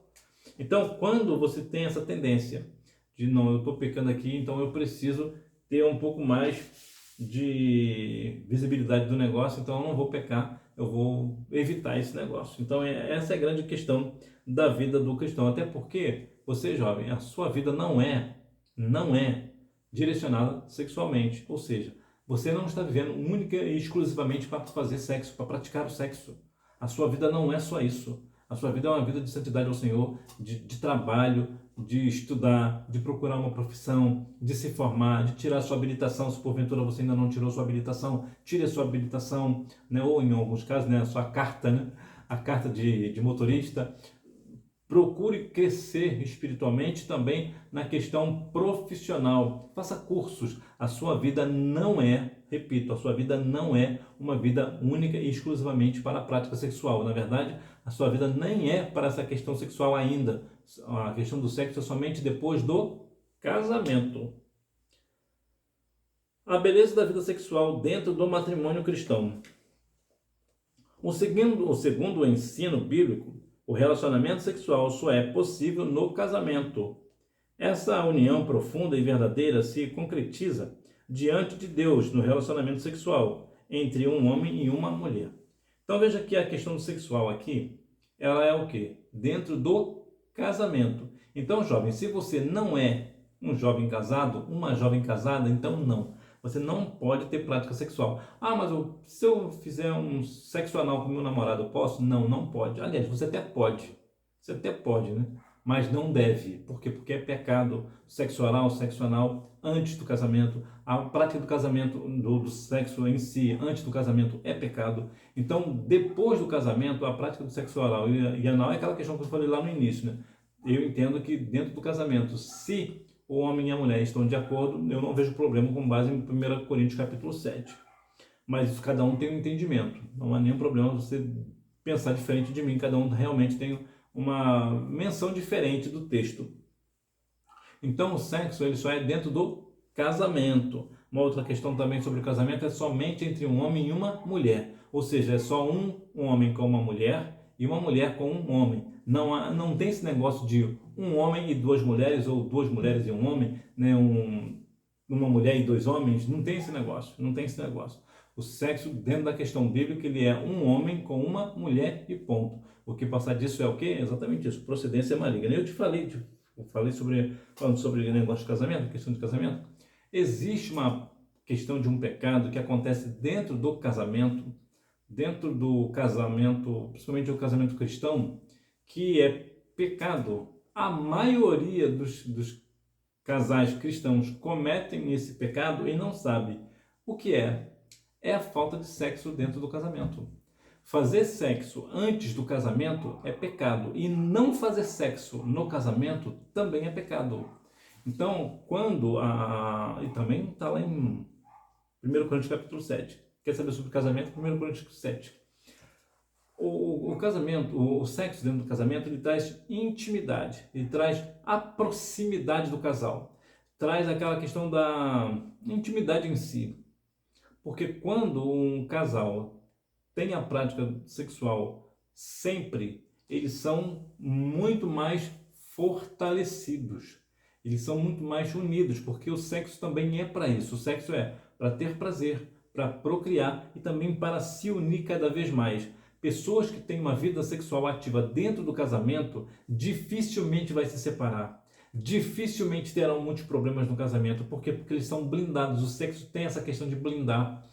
Então, quando você tem essa tendência de não, eu estou pecando aqui, então eu preciso ter um pouco mais de visibilidade do negócio, então eu não vou pecar, eu vou evitar esse negócio. Então, essa é a grande questão da vida do cristão. Até porque você, jovem, a sua vida não é direcionada sexualmente. Ou seja, você não está vivendo única e exclusivamente para fazer sexo, para praticar o sexo. A sua vida não é só isso. A sua vida é uma vida de santidade ao Senhor, de trabalho, de estudar, de procurar uma profissão, de se formar, de tirar sua habilitação. Se porventura você ainda não tirou sua habilitação, tire a sua habilitação, né? Ou em alguns casos, né, a sua carta, né? A carta de motorista. Procure crescer espiritualmente também na questão profissional. Faça cursos. A sua vida não é, repito, a sua vida não é uma vida única e exclusivamente para a prática sexual. Na verdade, a sua vida nem é para essa questão sexual ainda. A questão do sexo é somente depois do casamento. A beleza da vida sexual dentro do matrimônio cristão. Segundo o ensino bíblico, o relacionamento sexual só é possível no casamento. Essa união profunda e verdadeira se concretiza diante de Deus no relacionamento sexual entre um homem e uma mulher. Então veja que a questão sexual aqui, ela é o quê? Dentro do casamento. Então, jovem, se você não é um jovem casado, uma jovem casada, então não. Você não pode ter prática sexual. Mas se eu fizer um sexo anal com meu namorado, eu posso? Não, não pode. Aliás, você até pode. Você até pode, né? Mas não deve. Por quê? Porque é pecado sexo anal antes do casamento. A prática do casamento, do sexo em si, antes do casamento, é pecado. Então, depois do casamento, a prática do sexo oral e anal é aquela questão que eu falei lá no início, né? Eu entendo que dentro do casamento, se o homem e a mulher estão de acordo, eu não vejo problema com base em 1 Coríntios capítulo 7. Mas cada um tem um entendimento. Não há nenhum problema você pensar diferente de mim. Cada um realmente tem uma menção diferente do texto. Então o sexo ele só é dentro do casamento. Uma outra questão também sobre o casamento é somente entre um homem e uma mulher. Ou seja, é só um homem com uma mulher e uma mulher com um homem. Não tem esse negócio de um homem e duas mulheres, ou duas mulheres e um homem, né? Uma mulher e dois homens. Não tem esse negócio. Não tem esse negócio. O sexo, dentro da questão bíblica, ele é um homem com uma mulher e ponto. O que passar disso é o quê? Exatamente isso. Procedência maligna. Eu falando sobre o negócio de casamento, questão de casamento. Existe uma questão de um pecado que acontece dentro do casamento, principalmente o casamento cristão, que é pecado. A maioria dos casais cristãos cometem esse pecado e não sabe o que é. É a falta de sexo dentro do casamento. Fazer sexo antes do casamento é pecado e não fazer sexo no casamento também é pecado. Então, e também está lá em 1 Coríntios capítulo 7. Quer saber sobre casamento? 1 Coríntios 7. O casamento, o sexo dentro do casamento, ele traz intimidade, ele traz a proximidade do casal, traz aquela questão da intimidade em si. Porque quando um casal tem a prática sexual sempre, eles são muito mais fortalecidos, eles são muito mais unidos, porque o sexo também é para isso. O sexo é para ter prazer, para procriar e também para se unir cada vez mais. Pessoas que têm uma vida sexual ativa dentro do casamento dificilmente vai se separar. Dificilmente terão muitos problemas no casamento. Por quê? Porque eles são blindados. O sexo tem essa questão de blindar.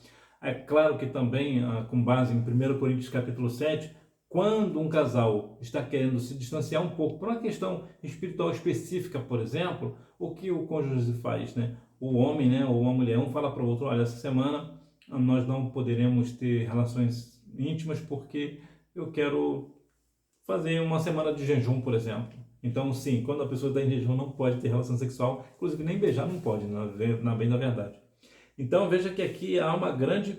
É claro que também, com base em 1 Coríntios capítulo 7, quando um casal está querendo se distanciar um pouco por uma questão espiritual específica, por exemplo, o que o cônjuge faz, né? O homem, né, ou uma mulher, um fala para o outro: olha, essa semana nós não poderemos ter relações íntimas porque eu quero fazer uma semana de jejum, por exemplo. Então, sim, quando a pessoa está em jejum não pode ter relação sexual, inclusive nem beijar não pode, na bem da verdade. Então, veja que aqui há uma grande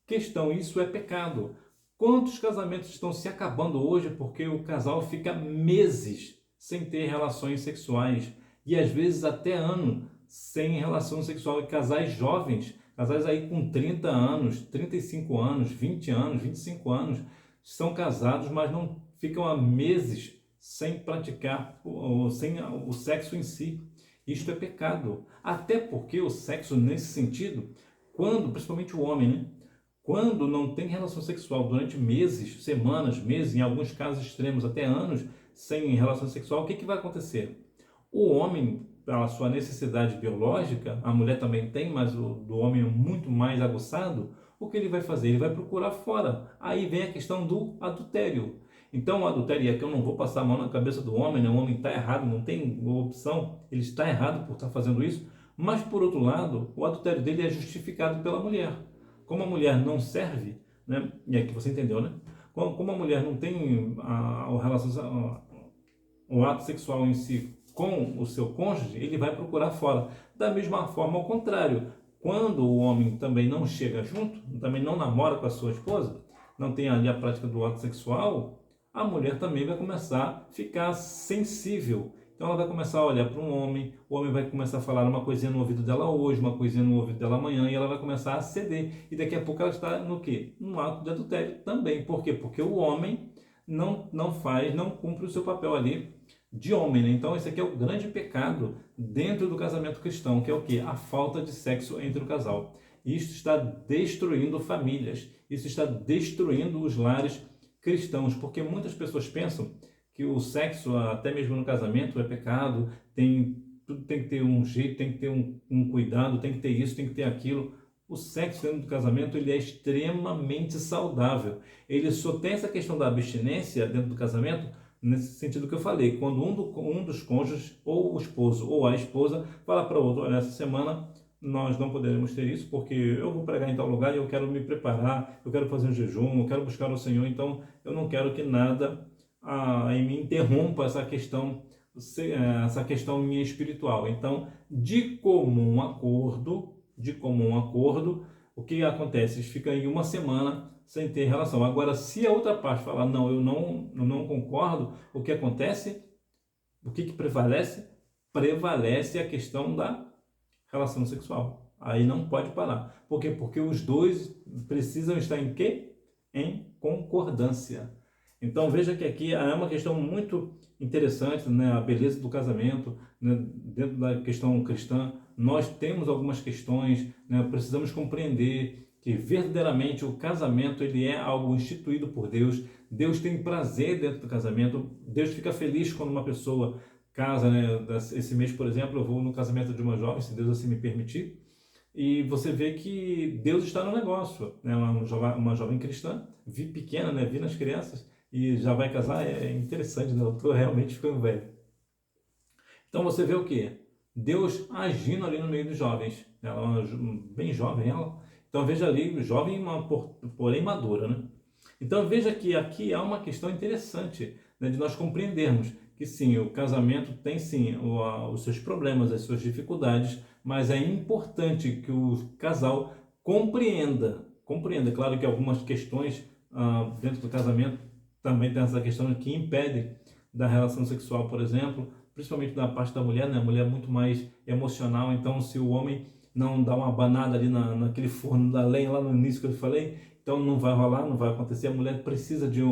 questão: isso é pecado. Quantos casamentos estão se acabando hoje porque o casal fica meses sem ter relações sexuais e às vezes até ano sem relação sexual? E casais jovens, casais aí com 30 anos, 35 anos, 20 anos, 25 anos, são casados, mas não ficam há meses sem praticar sem o sexo em si. Isto é pecado. Até porque o sexo, nesse sentido, principalmente o homem, né? Quando não tem relação sexual durante meses, semanas, meses, em alguns casos extremos até anos, sem relação sexual, o que vai acontecer? O homem, pela sua necessidade biológica, a mulher também tem, mas o do homem é muito mais aguçado, o que ele vai fazer? Ele vai procurar fora. Aí vem a questão do adultério. Então, o adultério é que eu não vou passar a mão na cabeça do homem, né? O homem está errado, não tem opção, ele está errado por estar fazendo isso, mas, por outro lado, o adultério dele é justificado pela mulher. Como a mulher não serve, né? E aqui você entendeu, né? Como a mulher não tem o ato sexual em si com o seu cônjuge, ele vai procurar fora. Da mesma forma, ao contrário, quando o homem também não chega junto, também não namora com a sua esposa, não tem ali a prática do ato sexual, a mulher também vai começar a ficar sensível. Então ela vai começar a olhar para um homem, o homem vai começar a falar uma coisinha no ouvido dela hoje, uma coisinha no ouvido dela amanhã, e ela vai começar a ceder. E daqui a pouco ela está no quê? No ato de adultério também. Por quê? Porque o homem não cumpre o seu papel ali de homem, né? Então esse aqui é o grande pecado dentro do casamento cristão, que é o quê? A falta de sexo entre o casal. Isso está destruindo famílias, isso está destruindo os lares cristãos, porque muitas pessoas pensam que o sexo, até mesmo no casamento, é pecado, tudo tem que ter um jeito, tem que ter um cuidado, tem que ter isso, tem que ter aquilo. O sexo dentro do casamento, ele é extremamente saudável. Ele só tem essa questão da abstinência dentro do casamento, nesse sentido que eu falei, quando um dos cônjuges, ou o esposo ou a esposa, fala para o outro: olha, essa semana nós não poderemos ter isso porque eu vou pregar em tal lugar e eu quero me preparar, eu quero fazer um jejum, eu quero buscar o Senhor, então eu não quero que nada me interrompa essa questão minha espiritual. Então, de comum acordo, o que acontece? Eles ficam aí uma semana sem ter relação. Agora, se a outra parte falar: não, eu não concordo, o que acontece? O que prevalece? Prevalece a questão da relação sexual. Aí não pode parar. Por quê? Porque os dois precisam estar em quê? Em concordância. Então veja que aqui é uma questão muito interessante, né? A beleza do casamento, né? Dentro da questão cristã, nós temos algumas questões, né? Precisamos compreender que verdadeiramente o casamento, ele é algo instituído por Deus. Deus tem prazer dentro do casamento. Deus fica feliz quando uma pessoa casa, né? Esse mês, por exemplo, eu vou no casamento de uma jovem, se Deus assim me permitir. E você vê que Deus está no negócio, né? Uma jovem cristã, vi pequena, né? Vi nas crianças e já vai casar, é interessante, né? Eu estou realmente ficando velho. Então você vê o quê? Deus agindo ali no meio dos jovens. Ela é bem jovem, ela. Então veja ali, jovem, porém madura, né? Então veja que aqui há uma questão interessante, né, de nós compreendermos que sim, o casamento tem sim os seus problemas, as suas dificuldades, mas é importante que o casal compreenda. Claro que algumas questões dentro do casamento também tem essa questão que impede da relação sexual, por exemplo, principalmente da parte da mulher, né? A mulher é muito mais emocional, então se o homem não dá uma banada ali naquele forno da lenha lá no início que eu falei, então não vai rolar, não vai acontecer. A mulher precisa de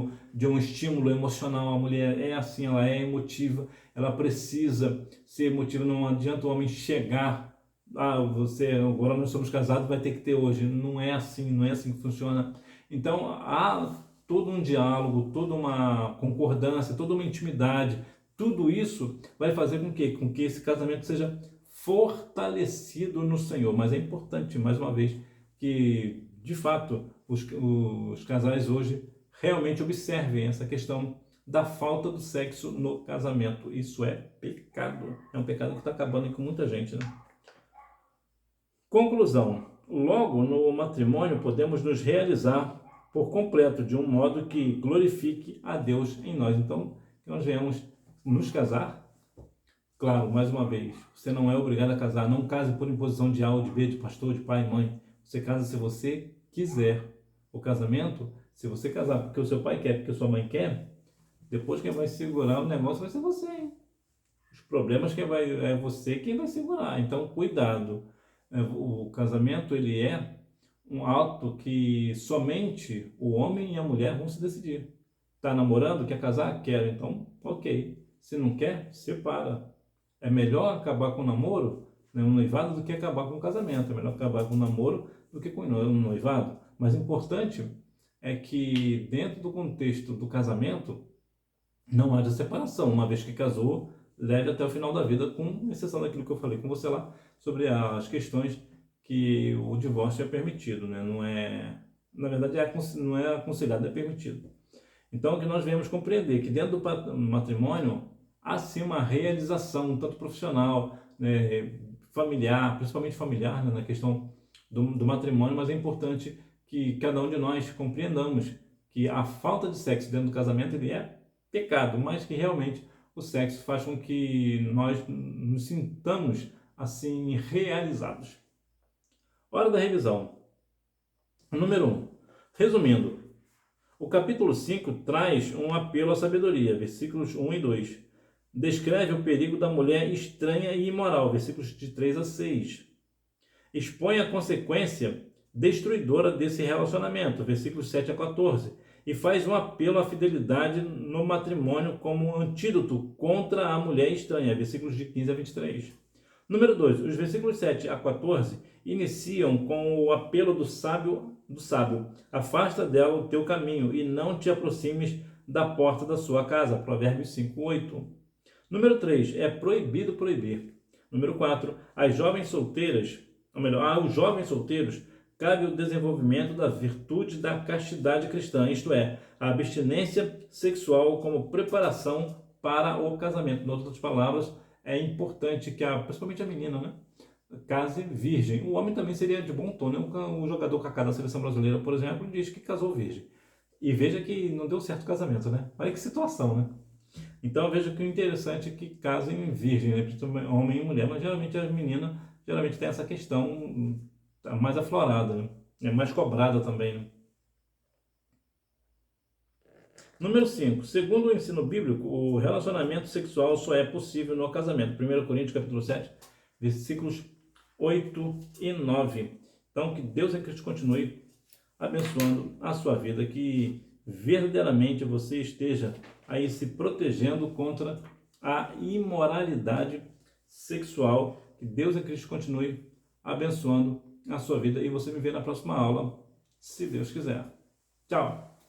um estímulo emocional, a mulher é assim, ela é emotiva, ela precisa ser emotiva, não adianta o homem chegar, você, agora nós somos casados, vai ter que ter hoje, não é assim que funciona. Então há todo um diálogo, toda uma concordância, toda uma intimidade, tudo isso vai fazer com que esse casamento seja fortalecido no Senhor. Mas é importante, mais uma vez, que de fato os casais hoje realmente observem essa questão da falta do sexo no casamento. Isso é pecado. É um pecado que está acabando com muita gente, né? Conclusão. Logo, no matrimônio, podemos nos realizar por completo, de um modo que glorifique a Deus em nós. Então, que nós venhamos nos casar. Claro, mais uma vez, você não é obrigado a casar. Não case por imposição de A ou de B, de pastor, de pai, mãe. Você casa se você quiser. O casamento, se você casar porque o seu pai quer, porque a sua mãe quer, depois quem vai segurar o negócio vai ser você, hein? Os problemas é você quem vai segurar. Então, cuidado. O casamento, ele é um ato que somente o homem e a mulher vão se decidir. Tá namorando? Quer casar? Quero. Então, ok. Se não quer, separa. É melhor acabar com o namoro, né, um noivado, do que acabar com o casamento. É melhor acabar com o namoro do que com um noivado. Mas o importante é que dentro do contexto do casamento não haja separação. Uma vez que casou, leve até o final da vida, com exceção daquilo que eu falei com você lá, sobre as questões que o divórcio é permitido, né? Não é, na verdade, não é aconselhado, é permitido. Então, que nós venhamos compreender que dentro do matrimônio há sim uma realização, tanto profissional, né, familiar, principalmente familiar, né, na questão do matrimônio, mas é importante que cada um de nós compreendamos que a falta de sexo dentro do casamento ele é pecado, mas que realmente o sexo faz com que nós nos sintamos assim realizados. Hora da revisão. Número 1. Resumindo, o capítulo 5 traz um apelo à sabedoria, versículos 1 e 2. Descreve o perigo da mulher estranha e imoral, versículos de 3 a 6. Expõe a consequência destruidora desse relacionamento, versículos 7 a 14. E faz um apelo à fidelidade no matrimônio como um antídoto contra a mulher estranha, versículos de 15 a 23. Número 2. Os versículos 7 a 14 iniciam com o apelo do sábio. Afasta dela o teu caminho e não te aproximes da porta da sua casa. Provérbios 5, 8. Número 3. É proibido proibir. Número 4. Aos jovens solteiros, cabe o desenvolvimento da virtude da castidade cristã, isto é, a abstinência sexual como preparação para o casamento. Em outras palavras, é importante que, principalmente a menina, né, case virgem. O homem também seria de bom tom, né? O jogador Kaká da seleção brasileira, por exemplo, diz que casou virgem. E veja que não deu certo o casamento, né? Olha que situação, né? Então veja que o interessante é que casem virgem, né? Principalmente homem e mulher, mas geralmente as meninas tem essa questão mais aflorada, né? É mais cobrada também, né? Número 5. Segundo o ensino bíblico, o relacionamento sexual só é possível no casamento. 1 Coríntios capítulo 7, versículos 8 e 9. Então, que Deus em Cristo continue abençoando a sua vida, que verdadeiramente você esteja aí se protegendo contra a imoralidade sexual. Que Deus em Cristo continue abençoando a sua vida e você me vê na próxima aula, se Deus quiser. Tchau!